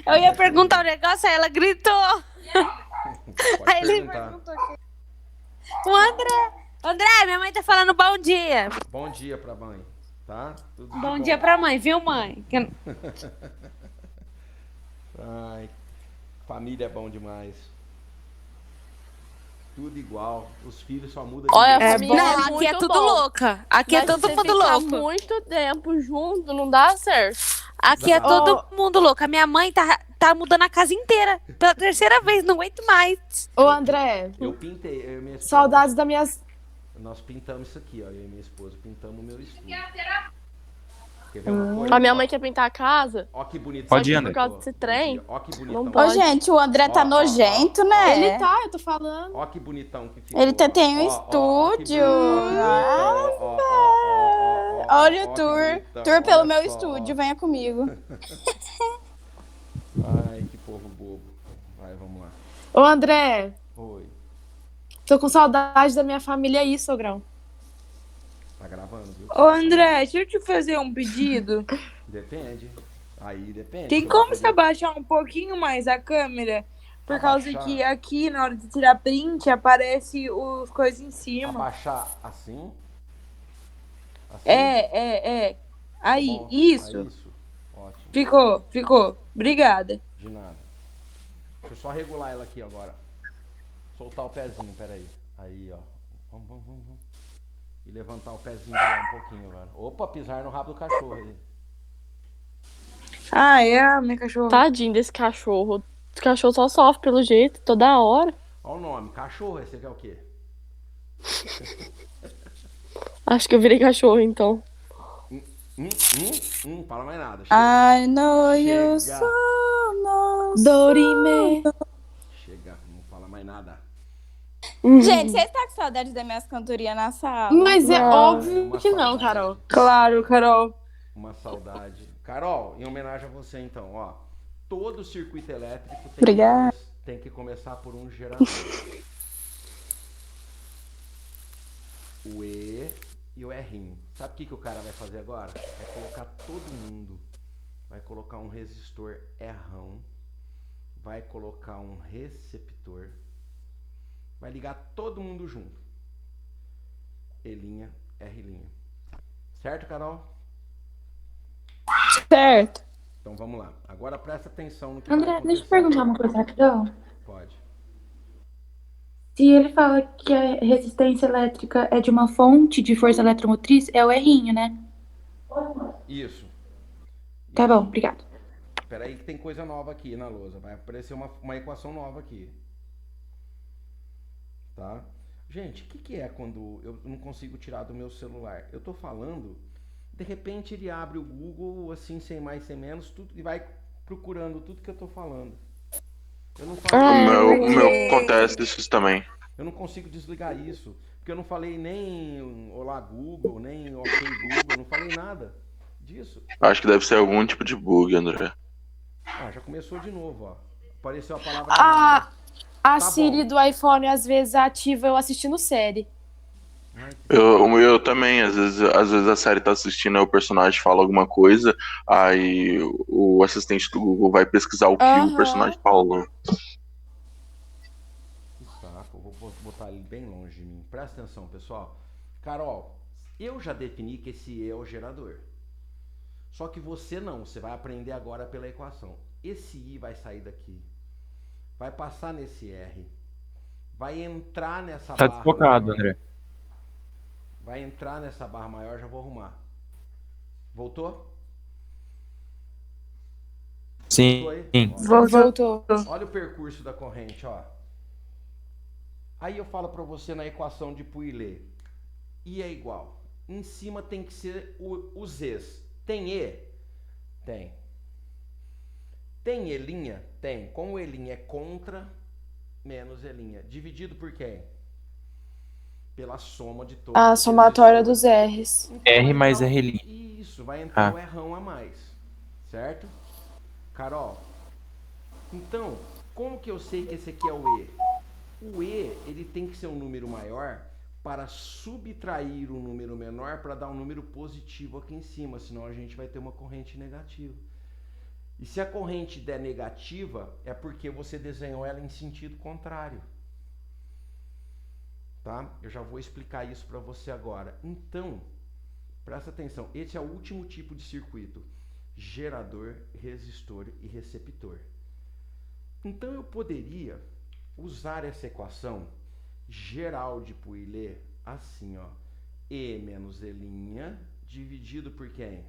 Eu ia perguntar um negócio, aí ela gritou. Pode Aí ele perguntar. perguntou aqui. O André. André, minha mãe tá falando bom dia. Bom dia pra mãe, tá? Tudo de Bom dia pra mãe, viu, mãe? Ai, família é bom demais. Tudo igual. Os filhos só mudam de Olha, ideia. a família Não, é aqui é muito tudo bom. louca. Aqui é Mas todo se mundo ficar louco. muito tempo junto, não dá certo. Aqui é todo mundo louco. A minha mãe tá mudando a casa inteira. Pela 3ª vez, não aguento mais. Ô, André, Eu pintei, eu e minha esposa. saudades das minhas... Nós pintamos isso aqui, ó. Eu e minha esposa pintamos o meu estúdio. Quer ver uma coisa? A minha mãe quer pintar a casa. Ó que bonito. Pode ir, isso André. aqui, Por causa ó. desse trem, Ó que bonitão. não Ô, pode. gente, o André tá Ó, ó, nojento, né? Ele tá, eu tô falando. Ó que bonitão que ficou. Ele tem um Ó, ó, ó que estúdio. bonitão, ó, ó, ó, ó, Olha ó, o que tour. bonitão, Tour pelo olha meu só, estúdio, ó. venha comigo. Ai, que povo bobo. Vai, vamos lá. Ô, André, Oi. tô com saudade da minha família aí, sogrão. Tá gravando, viu? Ô, André, deixa eu te fazer um pedido. Depende. Aí depende. Tem você vai como você poder abaixar um pouquinho mais a câmera? Por causa abaixar, que aqui, na hora de tirar print, aparece os coisas em cima. abaixar assim? Assim? É. Tá Aí, bom? isso. Isso. Ótimo. Ficou. Obrigada. De nada. Deixa eu só regular ela aqui agora. Soltar o pezinho, peraí. Aí, ó. Vamos. E levantar o pezinho de lá um pouquinho agora. Opa, pisar no rabo do cachorro aí. Ah, é a minha cachorra. Tadinho desse cachorro. Esse cachorro só sofre pelo jeito, toda hora. Olha o nome, cachorro, esse aqui é o quê? Acho que eu virei cachorro, então. Fala mais nada. I know you Chega. so know. Dorime. Chega, não fala mais nada. Gente, vocês estão com saudade das minhas cantorias na sala? Mas é Não, óbvio uma que não, saudade. Carol. Claro, Carol. Uma saudade. Carol, em homenagem a você então, ó. Todo circuito elétrico Obrigada. tem que começar por um gerador. O E e o R'inho. Sabe o que o cara vai fazer agora? Vai colocar todo mundo. Vai colocar um resistor R'ão. Vai colocar um receptor. Vai ligar todo mundo junto. E', R'. Certo, Carol? Certo. Então vamos lá. Agora presta atenção no que André, vai deixa eu acontecer. perguntar uma coisa rapidão. Pode. Se ele fala que a resistência elétrica é de uma fonte de força eletromotriz, é o R'inho, né? Isso. Tá bom, obrigado. Espera aí que tem coisa nova aqui na lousa. Vai aparecer uma equação nova aqui. Tá? Gente, o que é quando eu não consigo tirar do meu celular? Eu tô falando, de repente ele abre o Google, assim, sem mais, sem menos, tudo, e vai procurando tudo que eu tô falando. Eu não falei, O meu acontece isso também. eu não consigo desligar isso, porque eu não falei nem Olá Google, nem OK Google, eu não falei nada disso. Acho que deve ser algum tipo de bug, André. Ah, já começou de novo, ó. Apareceu a palavra A Tá Siri bom. do iPhone às vezes ativa eu assistindo série. Ai, que Eu também, às vezes a série tá assistindo e o personagem fala alguma coisa, aí o assistente do Google vai pesquisar o que o personagem falou. saco, eu vou botar ele bem longe de mim. Presta atenção, pessoal. Carol, eu já defini que esse E é o gerador. Só que você não, você vai aprender agora pela equação. Esse I vai sair daqui, vai passar nesse R, vai entrar nessa Tá barra desfocado, maior. André. Vai entrar nessa barra maior, já vou arrumar. Voltou? Sim. Voltou aí? Voltou. Olha o percurso da corrente, ó. Aí eu falo para você na equação de Pouillet. I é igual. Em cima tem que ser os Z's. Tem E? Tem. Tem E'? Tem. Como E' é contra, menos E'. Dividido por quem? Pela soma de todos. A os somatória resistores. dos R's. Então, R mais então, R'. Isso, vai entrar Ah. o R'ão a mais. Certo? Carol, então, como que eu sei que esse aqui é o E? O E, ele tem que ser um número maior para subtrair um número menor para dar um número positivo aqui em cima, senão a gente vai ter uma corrente negativa. E se a corrente der negativa, é porque você desenhou ela em sentido contrário. Tá? Eu já vou explicar isso para você agora. Então, presta atenção, esse é o último tipo de circuito: gerador, resistor e receptor. Então eu poderia usar essa equação geral de Pouillet assim, ó: E menos E' dividido por quem?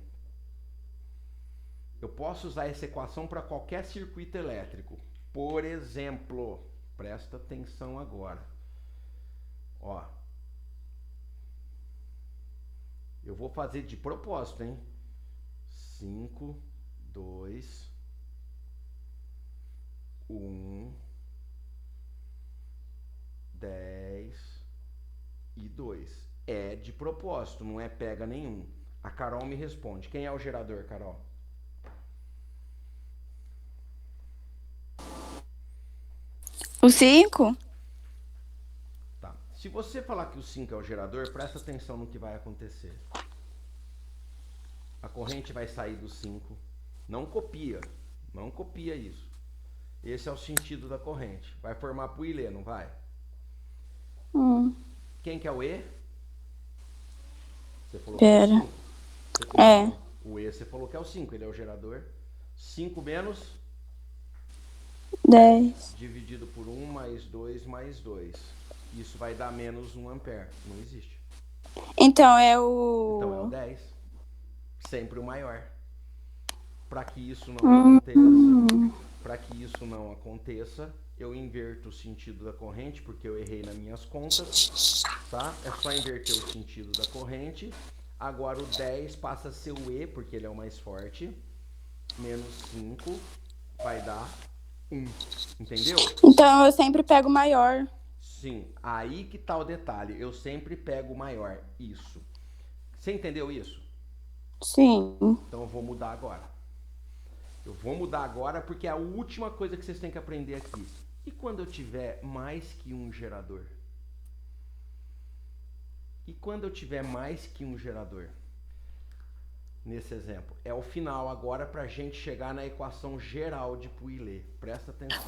Eu posso usar essa equação para qualquer circuito elétrico. Por exemplo, presta atenção agora. Ó, eu vou fazer de propósito, hein? 5, 2, 1, 10 e 2. É de propósito, não é pega nenhum. A Carol me responde. Quem é o gerador, Carol? O 5? Tá. Se você falar que o 5 é o gerador, presta atenção no que vai acontecer. A corrente vai sair do 5, Não copia. Não copia isso. Esse é o sentido da corrente. Vai formar Pouillet, não vai? Quem que é o E? Você falou que é o Pera. 5. É. O E você falou que é o 5, ele é o gerador. 5 menos 10. dividido por 1 mais 2 mais 2. Isso vai dar menos 1 ampere. Não existe. Então é Então é o o. 10. Sempre o maior. Para que isso não aconteça, eu inverto o sentido da corrente, porque eu errei nas minhas contas, tá? É só inverter o sentido da corrente. Agora o 10 passa a ser o E, porque ele é o mais forte. Menos 5 vai dar 1. Entendeu? Então eu sempre pego o maior. Sim, aí que tá o detalhe. Eu sempre pego o maior. Isso. Você entendeu isso? Sim. Então eu vou mudar agora. Eu vou mudar agora porque é a última coisa que vocês têm que aprender aqui. E quando eu tiver mais que um gerador? E quando eu tiver mais que um gerador? Nesse exemplo. É o final agora pra gente chegar na equação geral de Pouillet. Presta atenção.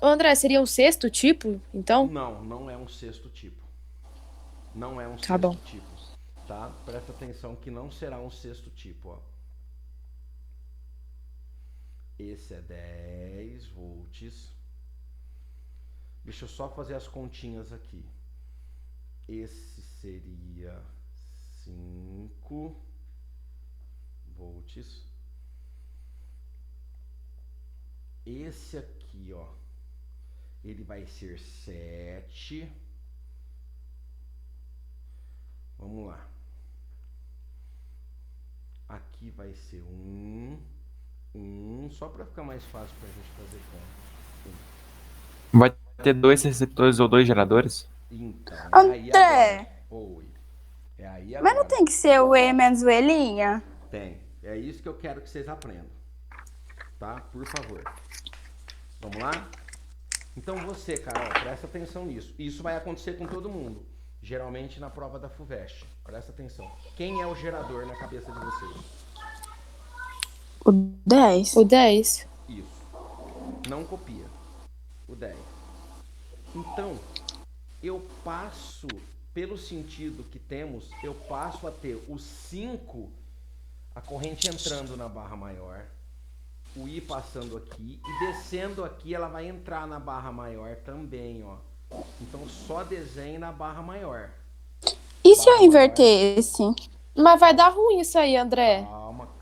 Ô, André, seria um sexto tipo, então? Não é um sexto tipo. Não é um Tá sexto bom. tipo. Tá? Presta atenção que não será um sexto tipo, ó. Esse é 10 volts. Deixa eu só fazer as continhas aqui. Esse seria 5 volts. Esse aqui, ó, ele vai ser 7. Vamos lá. Aqui vai ser 1, só para ficar mais fácil pra gente fazer conta. Vai ter 2 receptores ou 2 geradores? Então, André. é aí agora. Oi. É aí agora. Mas não tem que ser o E menos o Elinha? Tem. É isso que eu quero que vocês aprendam. Tá? Por favor. Vamos lá? Então você, Carol, presta atenção nisso. Isso vai acontecer com todo mundo. Geralmente na prova da FUVEST. Presta atenção. Quem é o gerador na cabeça de vocês? O 10. O 10. Isso. Não copia. O 10. Então, eu passo, pelo sentido que temos, eu passo a ter o 5, a corrente entrando na barra maior, o I passando aqui e descendo aqui, ela vai entrar na barra maior também, ó. Então, só desenhe na barra maior. E se eu inverter esse? Mas vai dar ruim isso aí, André.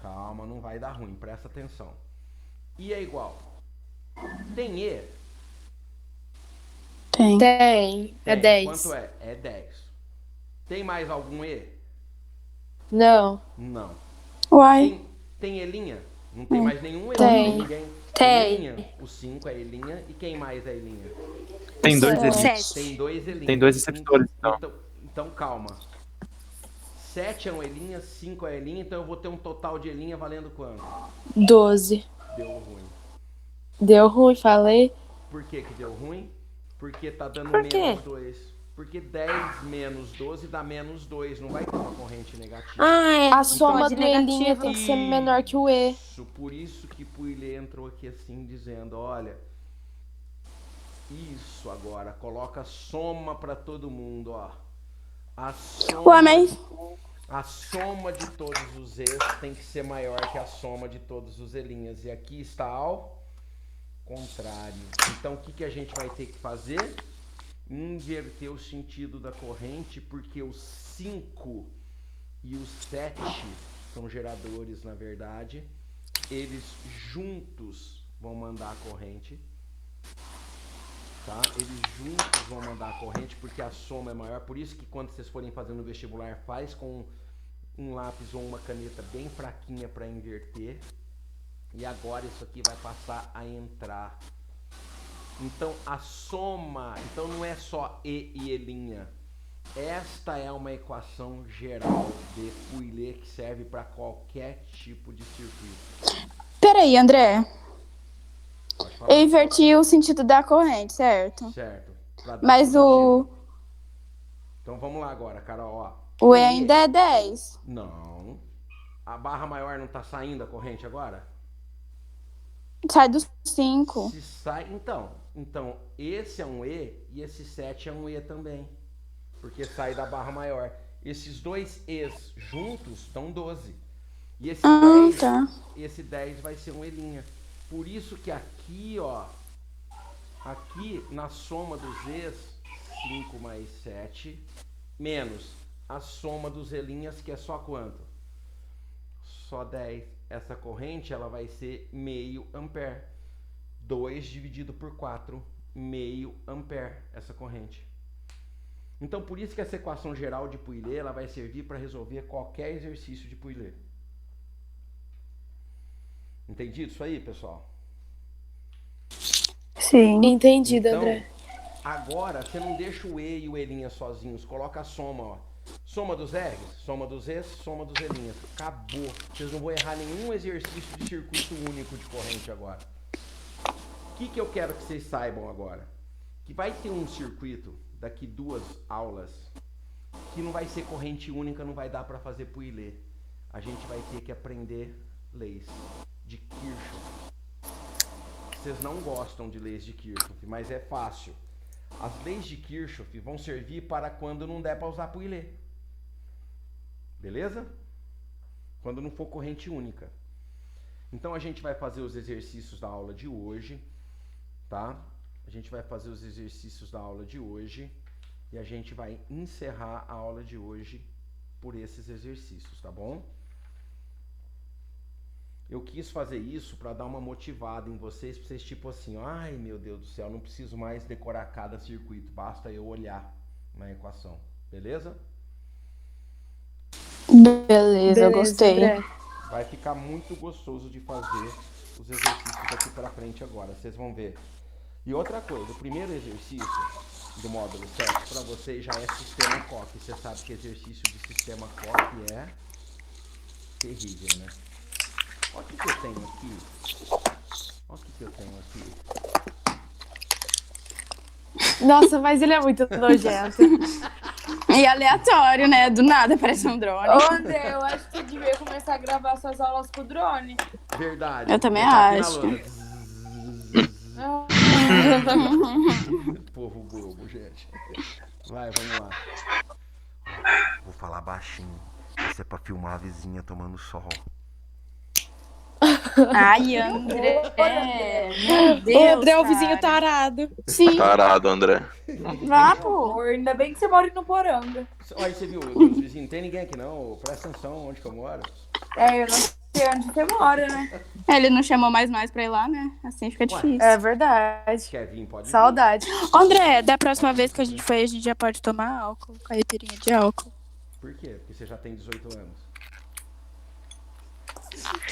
Calma, não vai dar ruim, presta atenção. I é igual. Tem E? Tem. Tem. É 10. Quanto é? É 10. Tem mais algum E? Não. Não. Uai. Tem Elinha? Não tem mais nenhum E? Tem. Não tem ninguém? Tem. Elinha. O 5 é Elinha. E quem mais é Elinha? Tem 2 Sete. elites. Tem 2 Elinhas. Tem 2 receptores, então. Então calma. 7 é um Elinha, 5 é Elinha, então eu vou ter um total de Elinha valendo quanto? 12. Deu ruim. Deu ruim, falei. Por que que deu ruim? Porque tá dando Por quê? menos 2. Porque 10 menos 12 dá menos 2. Não vai ter uma corrente negativa. Ah, é. A soma de do Elinha negativo. tem que ser menor que o E. Isso, por isso que Pouillet entrou aqui assim, dizendo, olha, isso agora, coloca soma para todo mundo, ó. A soma de todos os E's tem que ser maior que a soma de todos os Elinhas. E aqui está ao contrário. Então, o que que a gente vai ter que fazer? Inverter o sentido da corrente, porque o 5 e o 7 são geradores, na verdade. Eles juntos vão mandar a corrente. Tá? Eles juntos vão mandar a corrente porque a soma é maior. Por isso que quando vocês forem fazer no vestibular, faz com um lápis ou uma caneta bem fraquinha para inverter. E agora isso aqui vai passar a entrar. Então a soma, então não é só E e Elinha. Esta é uma equação geral de Pouillet que serve para qualquer tipo de circuito. Peraí, André. Pode falar? Eu inverti o sentido da corrente, certo? Certo. Pra dar Mas positivo. Então vamos lá agora, Carol. Ó. o E ainda é 10. Não. A barra maior não tá saindo a corrente agora? Sai dos 5. Se sai, então, esse é um E e esse 7 é um E também. Porque sai da barra maior. Esses dois E's juntos dão 12. E esse 10, Tá. esse 10 vai ser um E'inha. Por isso que aqui, ó, aqui na soma dos E's, 5 mais 7, menos a soma dos E'inhas, que é só quanto? Só 10. Essa corrente, ela vai ser meio ampere. 2 dividido por 4, meio ampere, essa corrente. Então, por isso que essa equação geral de Poilet, ela vai servir para resolver qualquer exercício de Poilet. Entendido isso aí, pessoal? Sim. Entendido, Então, André. agora, você não deixa o E e o E'inha sozinhos. Coloca a soma, ó. Soma dos R's, soma dos E's, soma dos E'inhas. Acabou. Vocês não vão errar nenhum exercício de circuito único de corrente agora. O que eu quero que vocês saibam agora? Que vai ter um circuito daqui 2 aulas que não vai ser corrente única, não vai dar para fazer Poilet. A gente vai ter que aprender leis de Kirchhoff. Vocês não gostam de leis de Kirchhoff, mas é fácil. As leis de Kirchhoff vão servir para quando não der para usar Poilet. Beleza? Quando não for corrente única. Então a gente vai fazer os exercícios da aula de hoje, tá? A gente vai fazer os exercícios da aula de hoje e a gente vai encerrar a aula de hoje por esses exercícios, tá bom? Eu quis fazer isso para dar uma motivada em vocês, pra vocês tipo assim, ai meu Deus do céu, não preciso mais decorar cada circuito, basta eu olhar na equação, beleza? Beleza, eu gostei. André. Vai ficar muito gostoso de fazer os exercícios daqui para frente agora, vocês vão ver. E outra coisa, o primeiro exercício do módulo 7 para vocês já é sistema COC. Você sabe que exercício de sistema COC é terrível, né? Olha o que eu tenho aqui. Olha o que eu tenho aqui. Nossa, mas ele é muito nojento. E aleatório, né? Do nada parece um drone. Ô, André, eu acho que você devia começar a gravar suas aulas com o drone. Verdade. Eu também Botar aqui na acho. lona. Povo bobo, gente. Vai, vamos lá. Vou falar baixinho. Isso é pra filmar a vizinha tomando sol. Ai, André. Meu O Deus. André é o vizinho cara. tarado. Sim, Tarado, André. vá, pô. Ainda bem que você mora no Poranga. Olha, você viu, os vizinhos, não tem ninguém aqui não. Presta atenção onde que eu moro. É, eu não sei onde você mora, né? Ele não chamou mais nós pra ir lá, né? Assim fica difícil. É verdade. Quer vir, pode vir. Saudade. André, da próxima vez que a gente for, a gente já pode tomar álcool, caipirinha de álcool. Por quê? Porque você já tem 18 anos.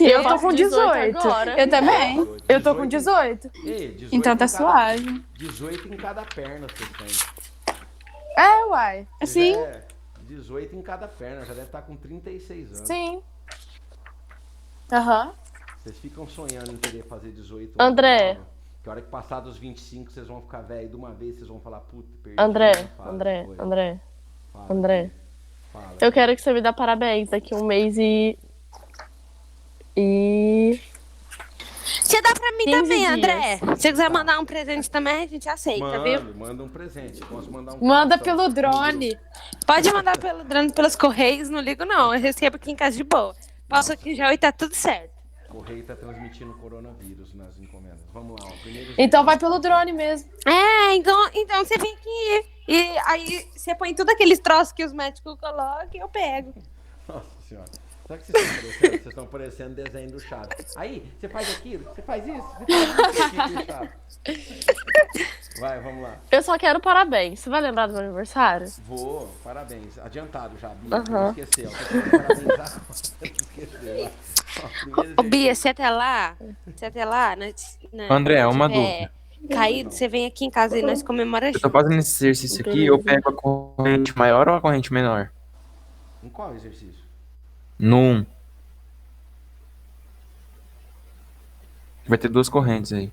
Eu tô faço com 18. agora. Eu também. Eu tô com 18. Ei, 18 Então tá em cada- suave. 18 em cada perna vocês têm. É, uai. Sim. Já é 18 em cada perna, já deve estar com 36 anos. Sim. Aham. Vocês ficam sonhando em querer fazer 18 André. anos. Que a hora que passar dos 25, vocês vão ficar velho de uma vez, vocês vão falar, puta, perdi. André, Fala, André, foi. André, Fala, André. Fala. Eu quero que você me dê parabéns daqui um mês e. Você dá pra mim 15 também, dias. André. Se você quiser mandar um presente também, a gente aceita, viu? Manda um presente. Posso mandar um Manda coração. pelo drone. Pode mandar pelo drone, pelos correios, não ligo não. Eu recebo aqui em casa de boa. Passo aqui já e tá tudo certo. O correio tá transmitindo coronavírus nas encomendas. Vamos lá, ó. Primeiro Então vai pelo drone mesmo. É, então você vem aqui. E aí você põe tudo aqueles troços que os médicos colocam e eu pego. Nossa senhora. Sabe que vocês estão parecendo desenho do Chaves. Aí, você faz aquilo, você faz isso, você faz isso, Chaves. Vai, vamos lá. Eu só quero parabéns. Você vai lembrar do meu aniversário? Vou, parabéns. Adiantado já, Bia. Aham. Não esqueceu. Eu tô querendo parabenizar, mas não esqueceu. Ó, primeiro Ô, Bia, exercício. você até lá, André, uma dúvida. Caído, você vem aqui em casa e nós comemoramos Eu tô fazendo esse exercício aqui, eu pego a corrente maior ou a corrente menor? Em qual exercício? No 1. Vai ter duas correntes aí.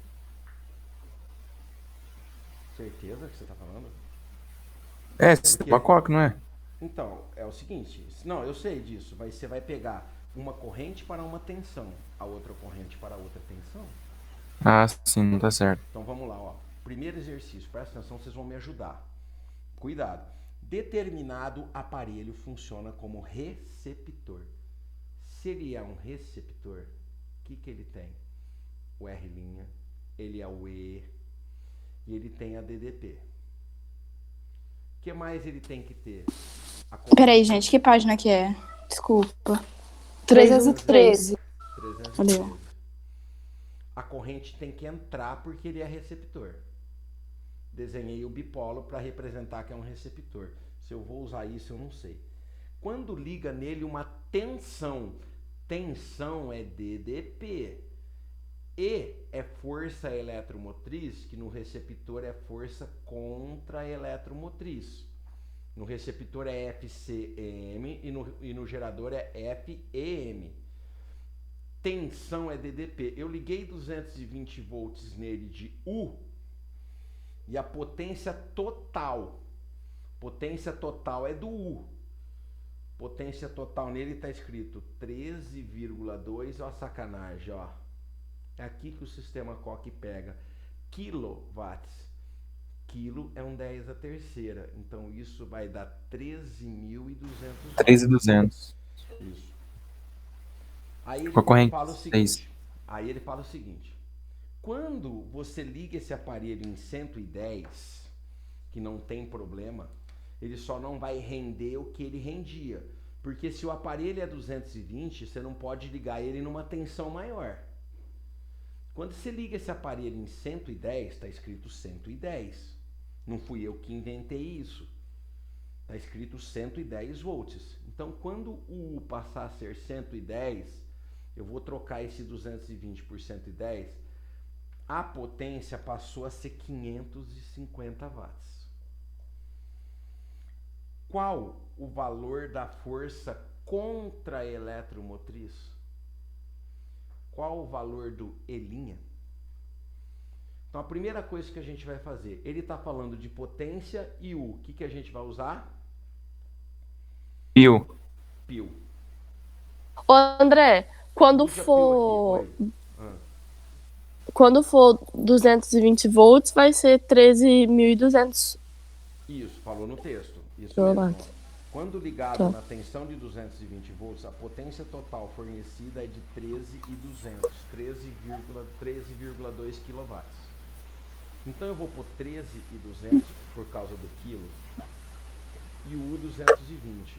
Certeza que você tá falando? É, sistema COC, não é? Então, é o seguinte. Não, eu sei disso. Você vai pegar uma corrente para uma tensão, a outra corrente para outra tensão. Ah, sim, não tá certo. Então vamos lá, ó. Primeiro exercício, presta atenção, vocês vão me ajudar. Cuidado. Determinado aparelho funciona como receptor. Se ele é um receptor, o que ele tem? O R', ele é o E e ele tem a DDP. O que mais ele tem que ter? Peraí, gente, que página que é? Desculpa. 313. 313. A corrente tem que entrar porque ele é receptor. Desenhei o bipolo para representar que é um receptor. Se eu vou usar isso, eu não sei. Quando liga nele uma tensão, tensão é DDP. E é força eletromotriz, que no receptor é força contra-eletromotriz. No receptor é FCM e no gerador é FEM. Tensão é DDP. Eu liguei 220 volts nele de U e a potência total é do U. Potência total nele está escrito 13,2, ó a sacanagem, ó. É aqui que o sistema Coque pega. Quilowatts. Quilo é um 10 a terceira. Então isso vai dar 13.200 watts. 3.200. Isso. Aí ele Com a corrente fala o 6. seguinte. Aí ele fala o seguinte. Quando você liga esse aparelho em 110, que não tem problema, ele só não vai render o que ele rendia. Porque se o aparelho é 220, você não pode ligar ele numa tensão maior. Quando você liga esse aparelho em 110, está escrito 110. Não fui eu que inventei isso. Está escrito 110 volts. Então, quando o U passar a ser 110, eu vou trocar esse 220 por 110. A potência passou a ser 550 watts. Qual o valor da força contra-eletromotriz? Qual o valor do E'? Então a primeira coisa que a gente vai fazer, ele está falando de potência e U. O que a gente vai usar? Pio. Pio. Ô, André, quando Usa for, pio aqui. Oi. quando for 220 volts, vai ser 13.200. Isso, falou no texto. Isso Kilowatt. mesmo. Quando ligado Tá. na tensão de 220 volts, a potência total fornecida é de 13.200, 13,2 kW. Então eu vou pôr 13.200 por causa do quilo e o U 220.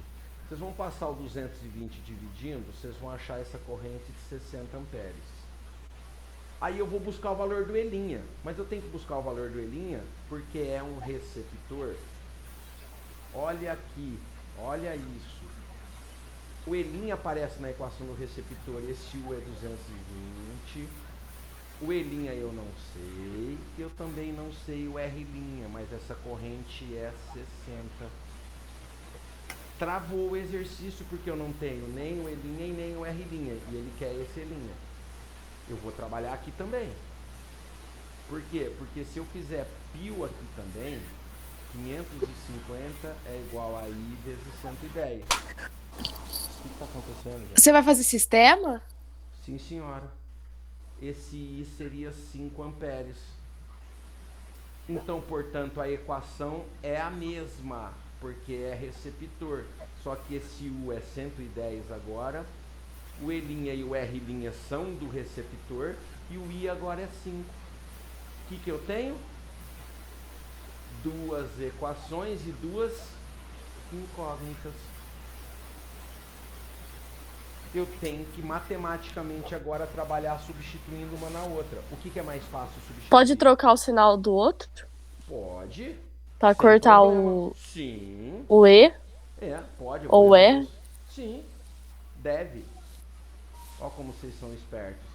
Vocês vão passar o 220 dividindo, vocês vão achar essa corrente de 60 amperes. Aí eu vou buscar o valor do E', mas eu tenho que buscar o valor do E' porque é um receptor. Olha aqui, olha isso. O E' aparece na equação do receptor, esse U é 220. O E' eu não sei, eu também não sei o R', mas essa corrente é 60. Travou o exercício porque eu não tenho nem o E' e nem o R', e ele quer esse E'. Eu vou trabalhar aqui também. Por quê? Porque se eu fizer π aqui também, 550 é igual a I vezes 110. O que está acontecendo, gente? Você vai fazer sistema? Sim, senhora. Esse I seria 5 amperes. Então, portanto, a equação é a mesma, porque é receptor. Só que esse U é 110 agora, o E' e o R' são do receptor e o I agora é 5. O que eu tenho? Duas equações e duas incógnitas. Eu tenho que matematicamente agora trabalhar substituindo uma na outra. O que é mais fácil substituir? Pode trocar o sinal do outro Pode. pra Sem cortar problema. Sim. o E? É, pode. eu Ou vou é? fazer isso. Sim. Deve. Olha como vocês são espertos.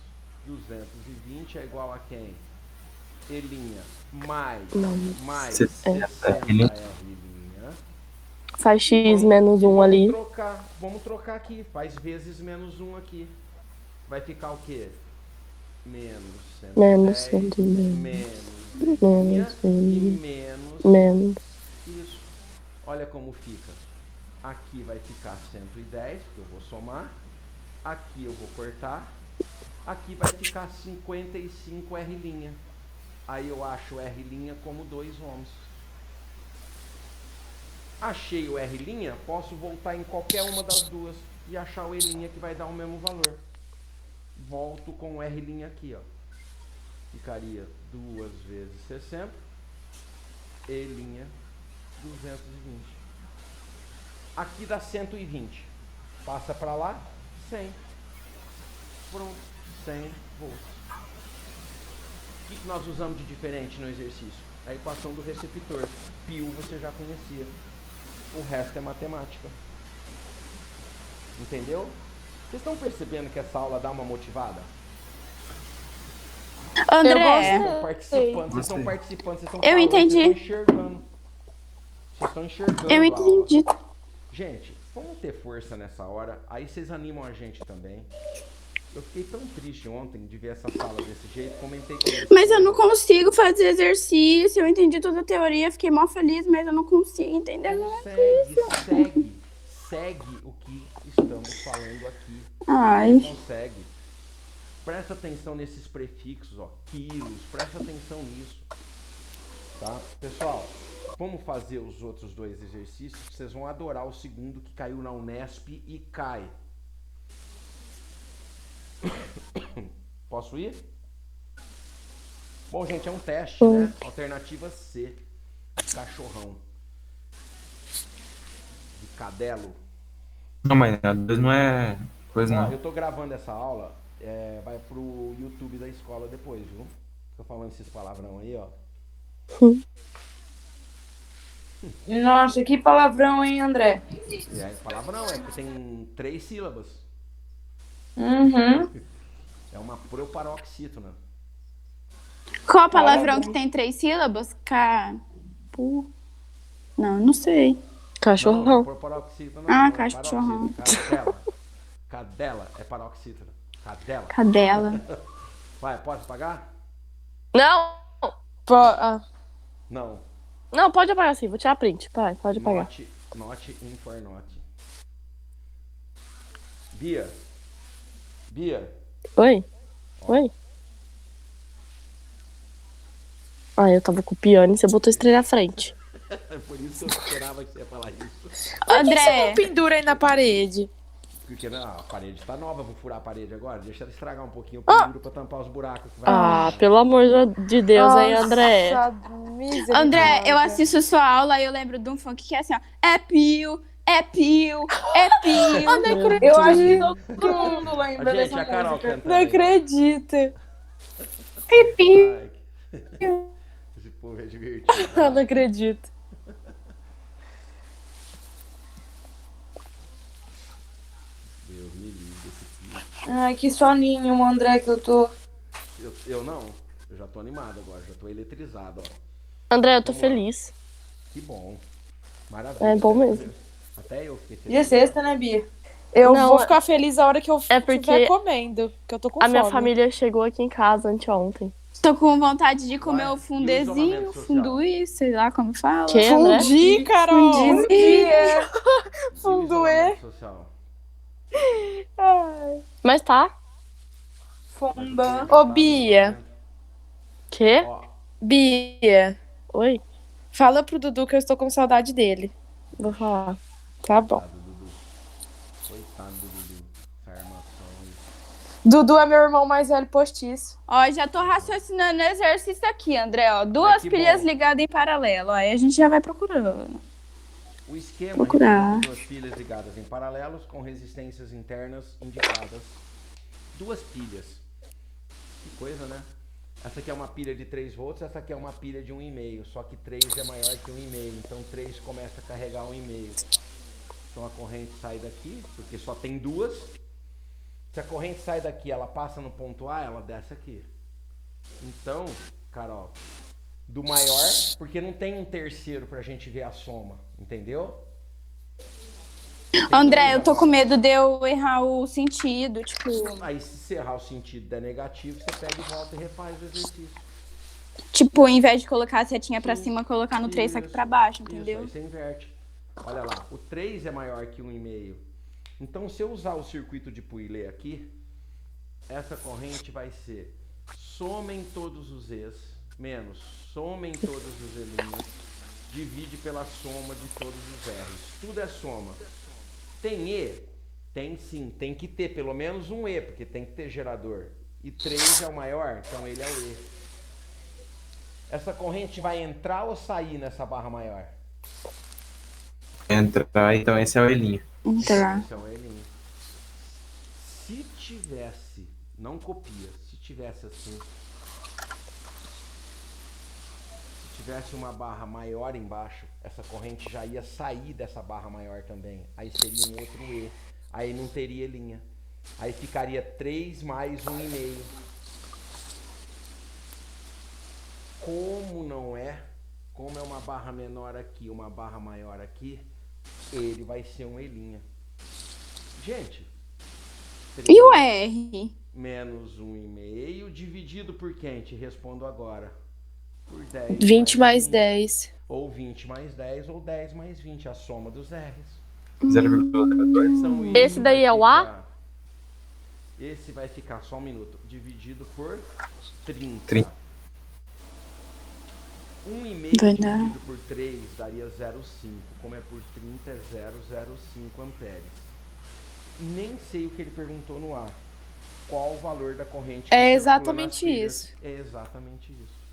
220 é igual a quem? E' mais 60 R'. Faz X menos 1 ali. Vamos trocar aqui. Faz vezes menos 1 aqui. Vai ficar o quê? Menos 110. Menos 110. Menos e Menos. Isso. Olha como fica. Aqui vai ficar 110, porque eu vou somar. Aqui eu vou cortar. Aqui vai ficar 55 R'. Aí eu acho R' como 2 ohms. Achei o R', posso voltar em qualquer uma das duas e achar o E' que vai dar o mesmo valor. Volto com o R' aqui, ó. Ficaria 2 vezes 60. E' 220. Aqui dá 120. Passa para lá, 100. Pronto, 100 volts. O que nós usamos de diferente no exercício? A equação do receptor. Π você já conhecia. O resto é matemática. Entendeu? Vocês estão percebendo que essa aula dá uma motivada? André, Vocês estão participando, vocês estão Eu entendi. Vocês estão enxergando. Vocês estão enxergando eu a entendi. aula. Gente, vamos ter força nessa hora. Aí vocês animam a gente também. Eu fiquei tão triste ontem de ver essa sala desse jeito. Comentei com eles. Mas eu não consigo fazer exercício. Eu entendi toda a teoria, fiquei mó feliz, mas eu não consigo entender nada. Segue o que estamos falando aqui. Ai. Consegue. Presta atenção nesses prefixos, ó. Quilos, presta atenção nisso. Tá? Pessoal, vamos fazer os outros 2 exercícios. Vocês vão adorar o segundo que caiu na Unesp e cai. Posso ir? Bom, gente, é um teste, né? Alternativa C. Cachorrão. De cadelo. Não, mas a 2 não é coisa, Ó, não. eu tô gravando essa aula, vai pro YouTube da escola depois, viu? Tô falando esses palavrão aí, ó. Nossa, que palavrão, hein, André? Palavrão, que tem 3 sílabas. Uhum. É uma proparoxítona. Qual palavrão que tem 3 sílabas? Não sei. Cachorrão. Não, proparoxítona. Ah, não, cachorrão. paroxítona. Cadela é paroxítona. Cadela. Cadela. Vai, pode apagar? Não! Não. Não, pode apagar sim. Vou tirar print. Pai, pode apagar. Not in for not. Bia. Oi? Oi? Ah, eu tava copiando e você botou estrela à frente. É por isso que eu esperava que você ia falar isso. Por que você André, não pendura aí na parede? Porque a parede tá nova, vou furar a parede agora. Deixa ela estragar um pouquinho o penduro pra tampar os buracos. Que vai Pelo amor de Deus, hein, André? Nossa, misericórdia. André, eu assisto sua aula e eu lembro de um funk que é assim, ó. É pio, é pio, é pio. Eu acho que todo mundo lembra A gente, dessa a Carol música. cantando. Não acredito. Ai, esse povo é divertido. Eu não acredito. Deus me livre desse filho. Ai, que soninho, André, que eu tô. Eu não. Eu já tô animado agora, já tô eletrizado, ó. André, eu tô Vamos lá. feliz. Que bom. Maravilha. É bom mesmo. Até eu fiquei E é feliz. sexta, né, Bia? Eu Não, vou ficar feliz a hora que eu porque estiver comendo, que eu tô com A fome. minha família chegou aqui em casa anteontem. Tô com vontade de comer Vai. o E o fundezinho, isolamento social? funduí, sei lá como fala. Que, André? Fundi, Carol! Fundi. Funduê. Social. Mas tá. Fondant. Ô, Bia. Que? Ó, Bia, Oi? fala pro Dudu que eu estou com saudade dele. Vou falar. Tá bom. coitado do Dudu. Coitado do Dudu. Essa armação aí. Dudu é meu irmão mais velho postiço. Ó, já tô raciocinando no exercício aqui, André, ó. 2 que pilhas bom. ligadas em paralelo, ó. Aí a gente já vai procurando. O esquema Procurar. representa 2 pilhas ligadas em paralelos com resistências internas indicadas. 2 pilhas. Que coisa, né? Essa aqui é uma pilha de 3 volts, essa aqui é uma pilha de 1,5. Só que 3 é maior que 1,5. Então 3 começa a carregar 1,5. Então a corrente sai daqui, porque só tem 2. Se a corrente sai daqui, ela passa no ponto A, ela desce aqui. Então, Carol, do maior, porque não tem um terceiro pra gente ver a soma, entendeu? André, eu tô com medo de eu errar o sentido, tipo... Aí se você errar o sentido der negativo, você pega e volta e refaz o exercício. Tipo, ao invés de colocar a setinha pra cima, colocar no 3 só que pra baixo, Isso, entendeu? aí você inverte. Olha lá, o 3 é maior que 1,5. Então, se eu usar o circuito de Pouillet aqui, essa corrente vai ser somem todos os E's menos somem todos os E'linhos, divide pela soma de todos os R's. Tudo é soma. Tem E? Tem sim, tem que ter pelo menos um E, porque tem que ter gerador. E 3 é o maior, então ele é o E. Essa corrente vai entrar ou sair nessa barra maior? Entrar, então esse é o Elinho. Entrar. Esse é o E'linho. Se tivesse, não copia, se tivesse assim, se tivesse uma barra maior embaixo, essa corrente já ia sair dessa barra maior também. Aí seria um outro E. Aí não teria linha. Aí ficaria 3 mais 1,5. Como não é, como é uma barra menor aqui, uma barra maior aqui, ele vai ser um E'linha. Gente, E o R? menos 1,5 dividido por quem? Te respondo agora. Por 10 20 mais 20. 10. Ou 20 mais 10 ou 10 mais 20, a soma dos R's. 0,02. Então, Esse daí é o A? Esse vai ficar só um minuto. Dividido por 30. 30. 1,5 Vai dar. dividido por 3 daria 0,5. Como é por 30 é 0,05 amperes. Nem sei o que ele perguntou no A. Qual o valor da corrente que É circula exatamente nas pilhas? isso. É exatamente isso.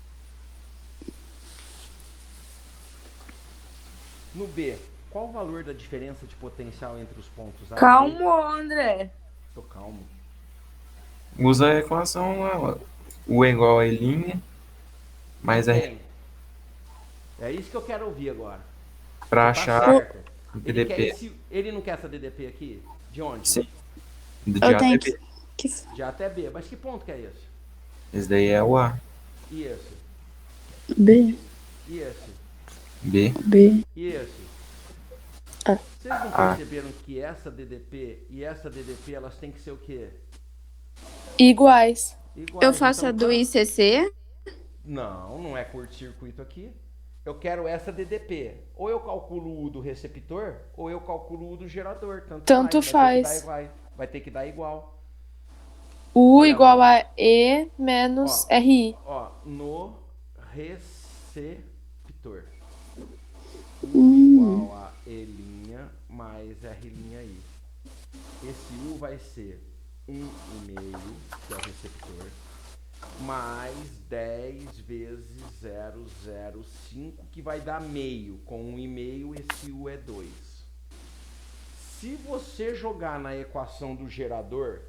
No B, qual o valor da diferença de potencial entre os pontos A e B? Calmo, André. Tô calmo. Usa a equação lá. U é igual a Elinho, mais R Bem, é isso que eu quero ouvir agora. pra Tá achar certo. o Ele, DDP. ele não quer essa DDP aqui? De onde? Sim. De Eu A tenho até B. que... De A até B. Mas que ponto que é esse? Esse daí é o A. E esse? B, E esse? B. B. E esse? Ah. Vocês não Ah. perceberam que essa DDP e essa DDP, elas têm que ser o quê? Iguais. Iguais. Eu faço a Então, do ICC? não é curto-circuito aqui. Eu quero essa DDP. Ou eu calculo o U do receptor, ou eu calculo o U do gerador. Tanto faz. faz. Vai ter que dar igual. U Olha igual lá. a E menos Ó. RI. Ó, no receptor. U igual a E' mais R' Esse U vai ser 1,5, que é o receptor, mais 10 vezes 0,05, que vai dar meio. Com 1,5, esse U é 2. Se você jogar na equação do gerador,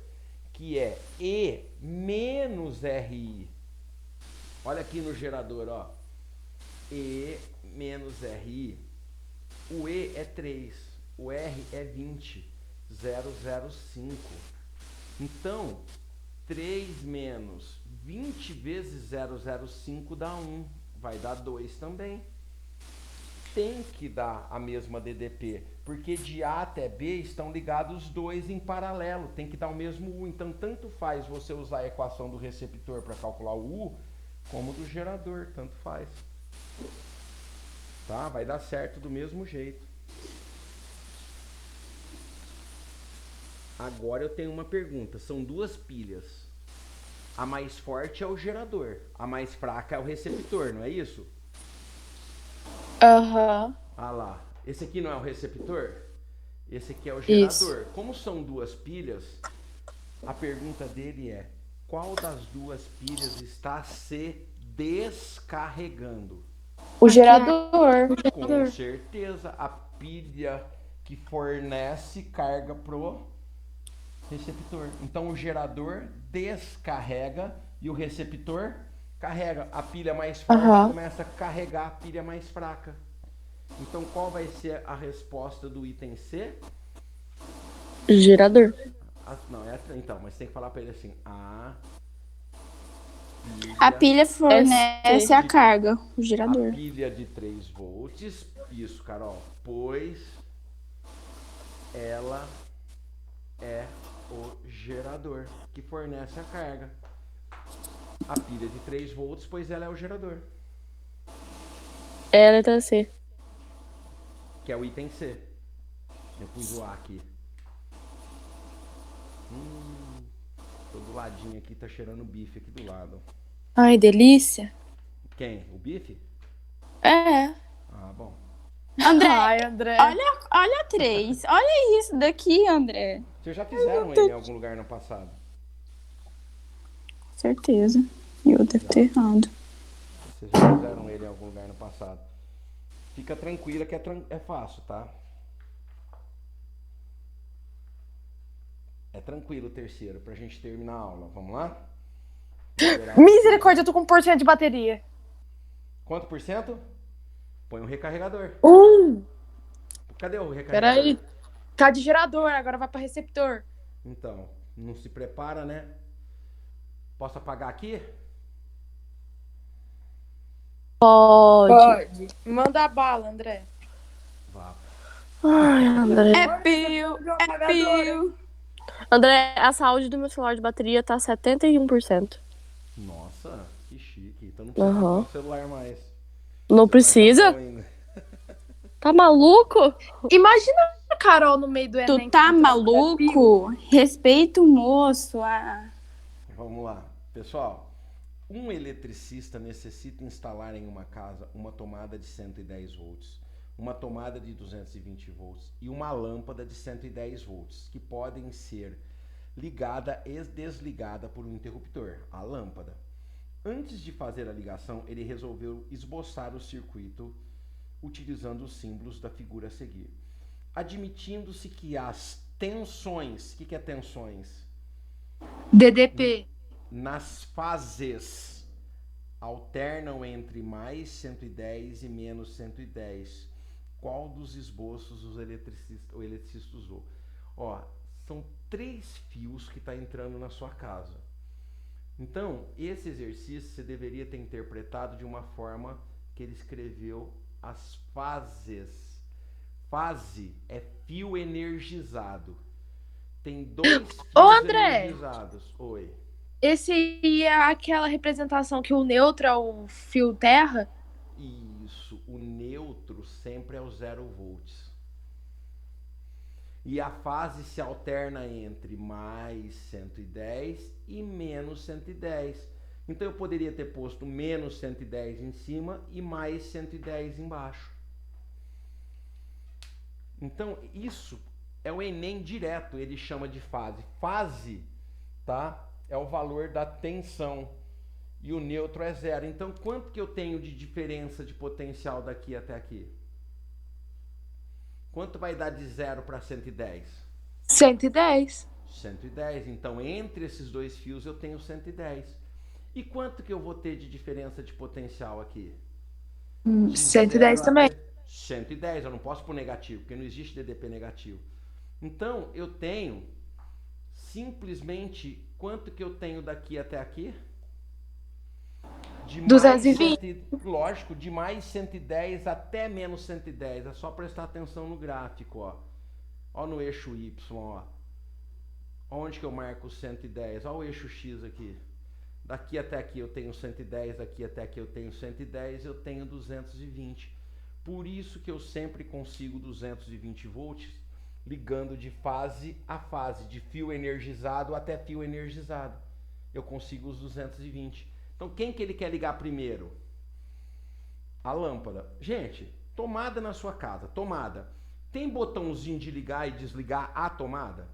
que é E menos RI, olha aqui no gerador, ó. E menos RI, o E é 3, o R é 20, 0,05. Então, 3 menos 20 vezes 0,05 dá 1, vai dar 2 também. Tem que dar a mesma DDP, porque de A até B estão ligados os dois em paralelo, tem que dar o mesmo U. Então, tanto faz você usar a equação do receptor para calcular o U, como do gerador, tanto faz. Tá? Vai dar certo do mesmo jeito. Agora eu tenho uma pergunta. São duas pilhas. A mais forte é o gerador. A mais fraca é o receptor, não é isso? Aham. Ah lá. Esse aqui não é o receptor? Esse aqui é o gerador. Isso. Como são duas pilhas, a pergunta dele é: qual das duas pilhas está se descarregando? O gerador. Com certeza, a pilha que fornece carga pro receptor. Então o gerador descarrega e o receptor carrega. A pilha mais forte começa a carregar a pilha mais fraca. Então qual vai ser a resposta do item C? Gerador. Não, então, mas tem que falar para ele assim: A pilha fornece a carga, o gerador. A pilha de 3 volts, isso, Carol, pois ela é o gerador que fornece a carga. A pilha de 3 volts, pois ela é o gerador, É a letra C. que é o item C. Eu pus o A aqui. do ladinho aqui, tá cheirando bife aqui do lado. Ai, delícia. Quem? O bife? É. Ah, bom. André, Ai, André. olha 3. Olha isso daqui, André. Vocês já fizeram ele em algum lugar no passado? Certeza. Eu devo ter errado. Vocês já fizeram ele em algum lugar no passado. Fica tranquila que é fácil, tá? É tranquilo o terceiro, pra gente terminar a aula. Vamos lá? Misericórdia, eu tô com 1% de bateria. Quanto por cento? Põe um recarregador. Cadê o recarregador? Peraí. Tá de gerador, agora vai pra receptor. Então, não se prepara, né? Posso apagar aqui? Pode. Manda a bala, André. Vá. Ai, André. É pio. André, a saúde do meu celular de bateria tá 71%. Nossa, que chique. Então não precisa comprar um celular mais. Não precisa? Tá maluco? Imagina a Carol no meio do Enem. Tu tá maluco? Respeita o moço. Vamos lá. Pessoal, um eletricista necessita instalar em uma casa uma tomada de 110 volts, uma tomada de 220 volts e uma lâmpada de 110 volts, que podem ser ligada e desligada por um interruptor, a lâmpada. Antes de fazer a ligação, ele resolveu esboçar o circuito utilizando os símbolos da figura a seguir. Admitindo-se que as tensões, o que é tensões? DDP. Nas fases alternam entre mais 110 e menos 110. Qual dos esboços o eletricista usou? Ó, são 3 fios que está entrando na sua casa. Então, esse exercício você deveria ter interpretado de uma forma que ele escreveu as fases. Fase é fio energizado. Tem 2 fios energizados. Oi. Esse é aquela representação que o neutro é o fio terra? Isso, o neutro sempre é o 0 volts. E a fase se alterna entre mais 110 e menos 110. Então eu poderia ter posto menos 110 em cima e mais 110 embaixo. Então isso é o Enem direto, ele chama de fase. Fase, tá? É o valor da tensão. E o neutro é 0. Então, quanto que eu tenho de diferença de potencial daqui até aqui? Quanto vai dar de 0 para 110? 110. 110. Então, entre esses 2 fios, eu tenho 110. E quanto que eu vou ter de diferença de potencial aqui? 110 também. 110. Eu não posso pôr negativo, porque não existe DDP negativo. Então, eu tenho simplesmente quanto que eu tenho daqui até aqui? De 220. Lógico, de mais 110 até menos 110. É só prestar atenção no gráfico, ó. Ó no eixo Y, ó. Onde que eu marco 110? Ó o eixo X aqui. Daqui até aqui eu tenho 110, daqui até aqui eu tenho 110, eu tenho 220. Por isso que eu sempre consigo 220 volts ligando de fase a fase, de fio energizado até fio energizado. Eu consigo os 220. Então, quem que ele quer ligar primeiro? A lâmpada. Gente, tomada na sua casa, tomada. Tem botãozinho de ligar e desligar a tomada?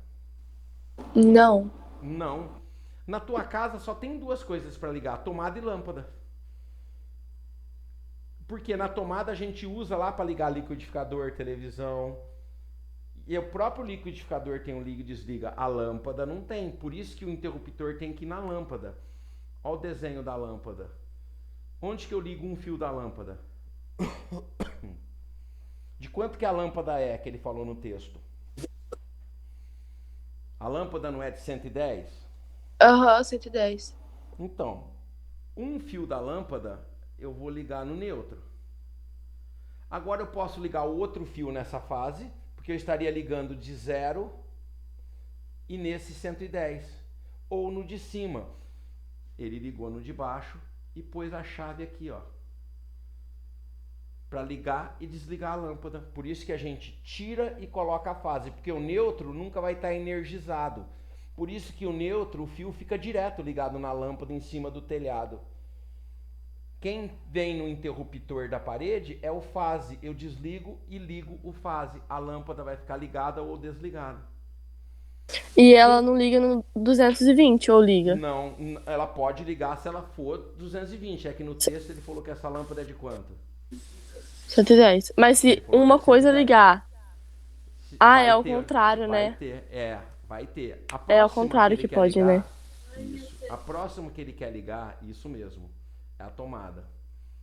Não. Não. Na tua casa só tem 2 coisas para ligar, tomada e lâmpada. Porque na tomada a gente usa lá para ligar liquidificador, televisão. E o próprio liquidificador tem um liga e desliga. A lâmpada não tem. Por isso que o interruptor tem que ir na lâmpada. Olha o desenho da lâmpada. Onde que eu ligo um fio da lâmpada? De quanto que a lâmpada é, que ele falou no texto? A lâmpada não é de 110? Aham, 110. Então, um fio da lâmpada eu vou ligar no neutro. Agora eu posso ligar o outro fio nessa fase, porque eu estaria ligando de 0 e nesse 110. Ou no de cima. Ele ligou no de baixo e pôs a chave aqui, ó, para ligar e desligar a lâmpada. Por isso que a gente tira e coloca a fase, porque o neutro nunca vai estar energizado. Por isso que o neutro, o fio fica direto ligado na lâmpada em cima do telhado. Quem vem no interruptor da parede é o fase. Eu desligo e ligo o fase. A lâmpada vai ficar ligada ou desligada. E ela não liga no 220 ou liga? Não, ela pode ligar se ela for 220. É que no texto ele falou que essa lâmpada é de quanto? 110. Mas se Ele falou uma que é coisa 110. ligar. Ah, Vai é ao ter, contrário, vai né? ter, vai ter. A É ao próxima contrário ele que quer pode, ligar, né? Isso. A próxima que ele quer ligar, isso mesmo, é a tomada.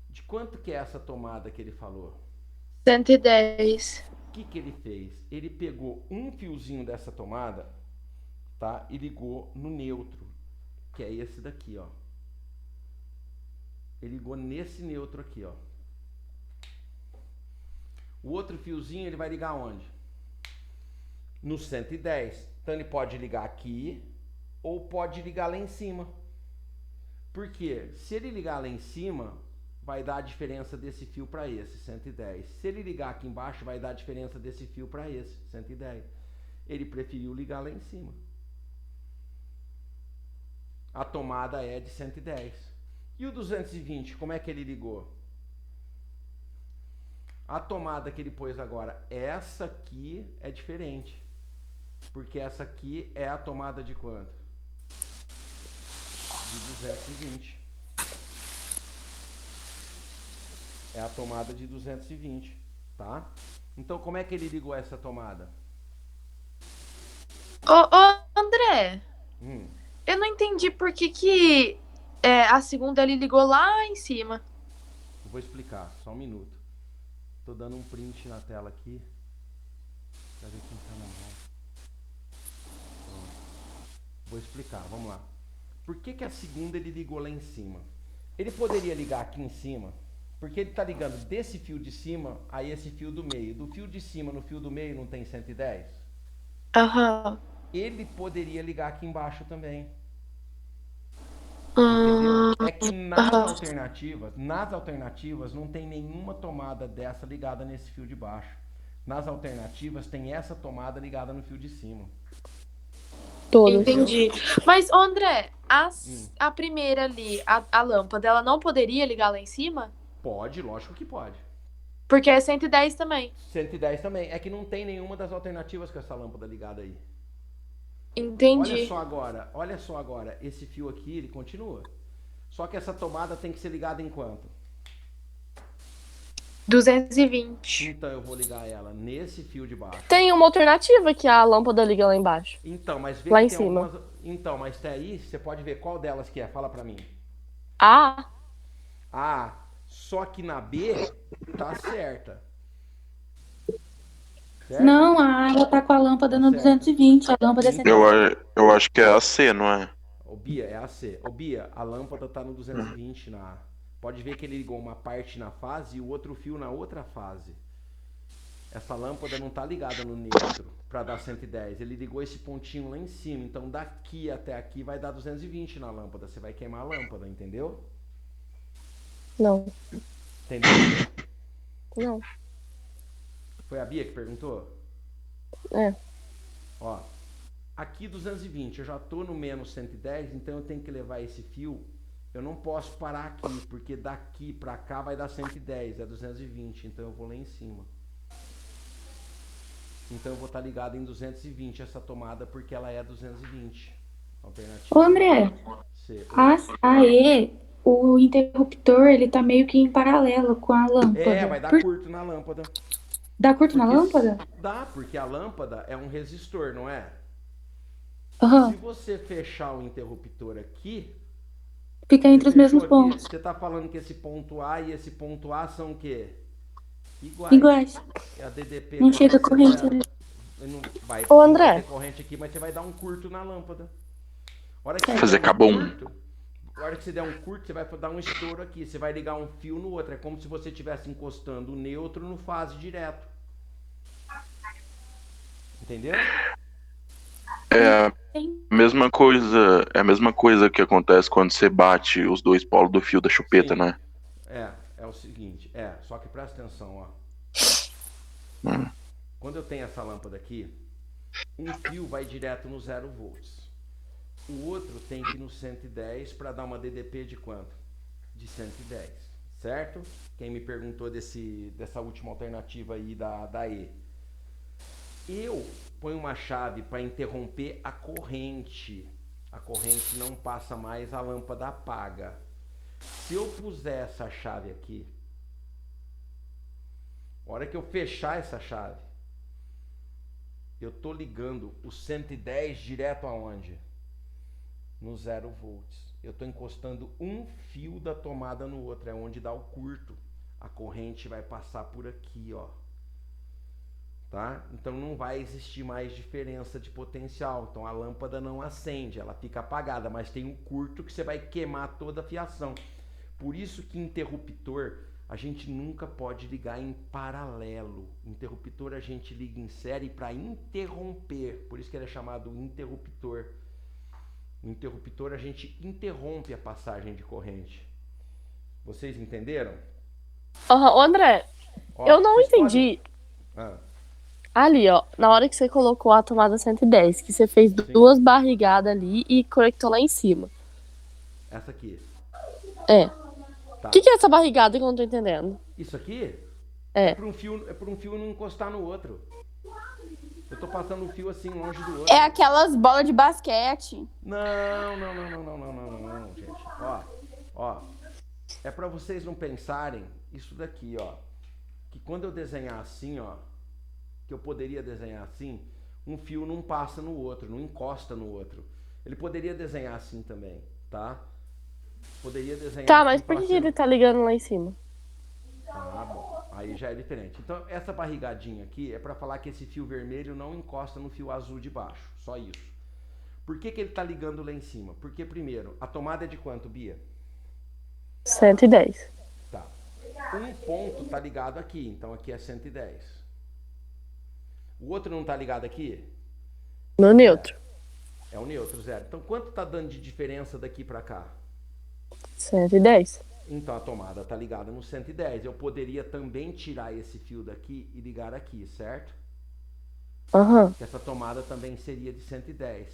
De quanto que é essa tomada que ele falou? 110. O que ele fez? Ele pegou um fiozinho dessa tomada, tá? E ligou no neutro, que é esse daqui, ó. Ele ligou nesse neutro aqui, ó. O outro fiozinho ele vai ligar onde? No 110. Então ele pode ligar aqui ou pode ligar lá em cima. Por quê? Se ele ligar lá em cima, vai dar a diferença desse fio para esse, 110. Se ele ligar aqui embaixo, vai dar a diferença desse fio para esse, 110. Ele preferiu ligar lá em cima. A tomada é de 110. E o 220, como é que ele ligou? A tomada que ele pôs agora, essa aqui é diferente. Porque essa aqui é a tomada de quanto? De 220. É a tomada de 220, tá? Então, como é que ele ligou essa tomada? Ô, André, Hum, eu não entendi por que a segunda ele ligou lá em cima. eu vou explicar, só um minuto. Tô dando um print na tela aqui. Pra ver quem tá na mão. Pronto. Vou explicar, vamos lá. Por que a segunda ele ligou lá em cima? Ele poderia ligar aqui em cima, porque ele tá ligando desse fio de cima a esse fio do meio. Do fio de cima no fio do meio não tem 110? Aham. Ele poderia ligar aqui embaixo também. Entendeu? É que nas alternativas não tem nenhuma tomada dessa ligada nesse fio de baixo. Nas alternativas tem essa tomada ligada no fio de cima. Todos. Entendi. Mas, ô, André, a primeira ali, a lâmpada, ela não poderia ligar lá em cima? Pode, lógico que pode. Porque é 110 também. 110 também. É que não tem nenhuma das alternativas com essa lâmpada ligada aí. Entendi. Olha só agora. Esse fio aqui, ele continua. Só que essa tomada tem que ser ligada em quanto? 220. Então eu vou ligar ela nesse fio de baixo. Tem uma alternativa que a lâmpada liga lá embaixo. Então, mas vê Lá que em tem cima. algumas... Então, mas tá aí, você pode ver qual delas que é. Fala pra mim. Ah, A, só que na B tá certa. Certo? Não, ela tá com a lâmpada no Certo. 220. A lâmpada é 110. Eu acho que é a C, não é? Ô, Bia, é a C. Ô, Bia, a lâmpada tá no 220 na A. Pode ver que ele ligou uma parte na fase e o outro fio na outra fase. Essa lâmpada não tá ligada no neutro para dar 110. Ele ligou esse pontinho lá em cima. Então daqui até aqui vai dar 220 na lâmpada. Você vai queimar a lâmpada, entendeu? não. Entendeu? Não. Foi a Bia que perguntou? É. Ó, aqui 220, eu já tô no menos 110, então eu tenho que levar esse fio. Eu não posso parar aqui, porque daqui pra cá vai dar 110, é 220, então eu vou lá em cima. Então eu vou estar ligado em 220 essa tomada, porque ela é 220. Alternativa. Ô, André, C. o interruptor, ele tá meio que em paralelo com a lâmpada. É, vai dar curto na lâmpada. Dá curto na Porque lâmpada? Dá, porque a lâmpada é um resistor, não é? Aham. Se você fechar o interruptor aqui, Fica entre os fechou mesmos aqui, pontos. você tá falando que esse ponto A e esse ponto A são o quê? Iguais. A DDP Não chega corrente zero. ali. Não vai, Ô, não André. vai ter corrente aqui, mas você vai dar um curto na lâmpada. A hora que você Fazer der cabum. curto, a hora que você der um curto, você vai dar um estouro aqui. Você vai ligar um fio no outro. É como se você estivesse encostando o neutro no fase direto. Entendeu? É a mesma coisa que acontece quando você bate os dois polos do fio da chupeta, Sim. né? É o seguinte, só que presta atenção, ó. Hum. Quando eu tenho essa lâmpada aqui, um fio vai direto no 0 volts. o outro tem que ir no 110 para dar uma DDP de quanto? De 110, certo? Quem me perguntou dessa última alternativa aí da E. Eu ponho uma chave para interromper a corrente. A corrente não passa mais, a lâmpada apaga. Se eu puser essa chave aqui, a hora que eu fechar essa chave, eu tô ligando o 110 direto aonde? No 0 volts. Eu tô encostando um fio da tomada no outro, é onde dá o curto. A corrente vai passar por aqui, ó. Tá? Então não vai existir mais diferença de potencial. Então a lâmpada não acende, ela fica apagada, mas tem um curto que você vai queimar toda a fiação. Por isso que interruptor a gente nunca pode ligar em paralelo. Interruptor a gente liga em série para interromper. Por isso que ele é chamado interruptor. No interruptor a gente interrompe a passagem de corrente. Vocês entenderam? Ô, André, Ó, eu não vocês entendi. podem- Ali, ó, na hora que você colocou a tomada 110, que você fez duas barrigadas ali e conectou lá em cima. Essa aqui. É. Tá. O que é essa barrigada que eu não tô entendendo? Isso aqui É. é para um fio não encostar no outro. Eu tô passando o fio assim longe do outro. É aquelas bolas de basquete. Não, gente. Ó. É para vocês não pensarem isso daqui, ó. Que quando eu desenhar assim, ó, que eu poderia desenhar assim, um fio não passa no outro, não encosta no outro. Ele poderia desenhar assim também, tá? Poderia desenhar Tá, assim mas e por falar que assim, ele tá ligando lá em cima? Ah, bom. Aí já é diferente. Então, essa barrigadinha aqui é para falar que esse fio vermelho não encosta no fio azul de baixo. Só isso. Por que ele tá ligando lá em cima? Porque, primeiro, a tomada é de quanto, Bia? 110. Tá. Um ponto tá ligado aqui. Então, aqui é 110. O outro não tá ligado aqui? No neutro. É o neutro, 0. Então, quanto tá dando de diferença daqui para cá? 110. Então a tomada está ligada no 110. Eu poderia também tirar esse fio daqui e ligar aqui, certo? Aham. Essa tomada também seria de 110.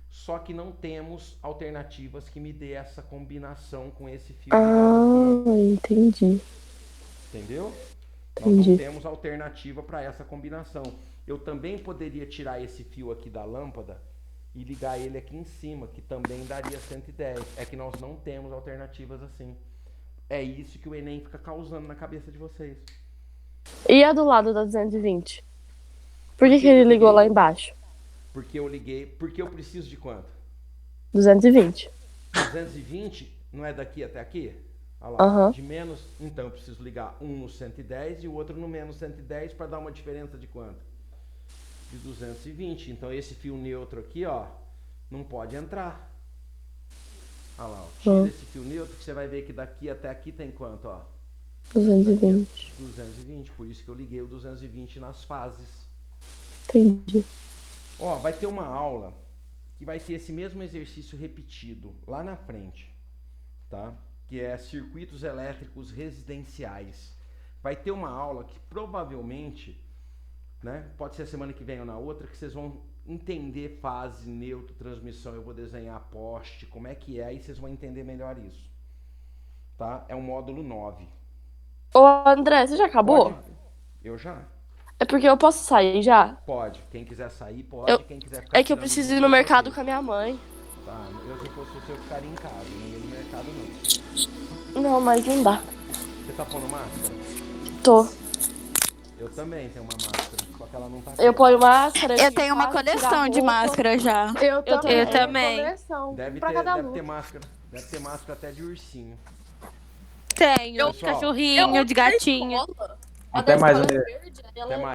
Só que não temos alternativas que me dê essa combinação com esse fio ligado aqui. Entendi. Entendeu? Nós Entendi. não temos alternativa para essa combinação. Eu também poderia tirar esse fio aqui da lâmpada e ligar ele aqui em cima, que também daria 110. É que nós não temos alternativas assim. É isso que o Enem fica causando na cabeça de vocês. E a do lado da 220? Por que ele ligou lá embaixo? Porque eu liguei. Porque eu preciso de quanto? 220. 220 não é daqui até aqui? Olha lá. Aham. De menos. Então eu preciso ligar um no 110 e o outro no menos 110 para dar uma diferença de quanto? De 220. Então esse fio neutro aqui, ó, não pode entrar. Olha lá, ó. Tira esse fio neutro que você vai ver que daqui até aqui tem quanto, ó? 220. 220. Por isso que eu liguei o 220 nas fases. Entendi. Ó, vai ter uma aula que vai ter esse mesmo exercício repetido lá na frente, tá? Que é circuitos elétricos residenciais. Vai ter uma aula que provavelmente, né, pode ser a semana que vem ou na outra, que vocês vão entender fase, neutro, transmissão. Eu vou desenhar poste, como é que é, aí vocês vão entender melhor isso, tá? É o módulo 9. Ô, André, você já acabou? Pode? Eu já. É porque eu posso sair já? Pode. Quem quiser sair, pode. Quem quiser ficar É que eu tirando preciso dúvida, ir no mercado vocês. com a minha mãe. Tá, eu se fosse você, eu ficaria em casa, não ia no mercado não. Não, mas não dá. Você tá pondo máscara? Tô. Eu também tenho uma máscara, só que ela não tá Eu ponho máscara. Eu tenho uma coleção de máscara já. Eu também. Eu também. Coleção, Deve pra ter, cada deve um. ter máscara. Deve ter máscara até de ursinho. Tenho. Pessoal, Cachorrinho, de gatinho. Até mais, André. André. Até mais.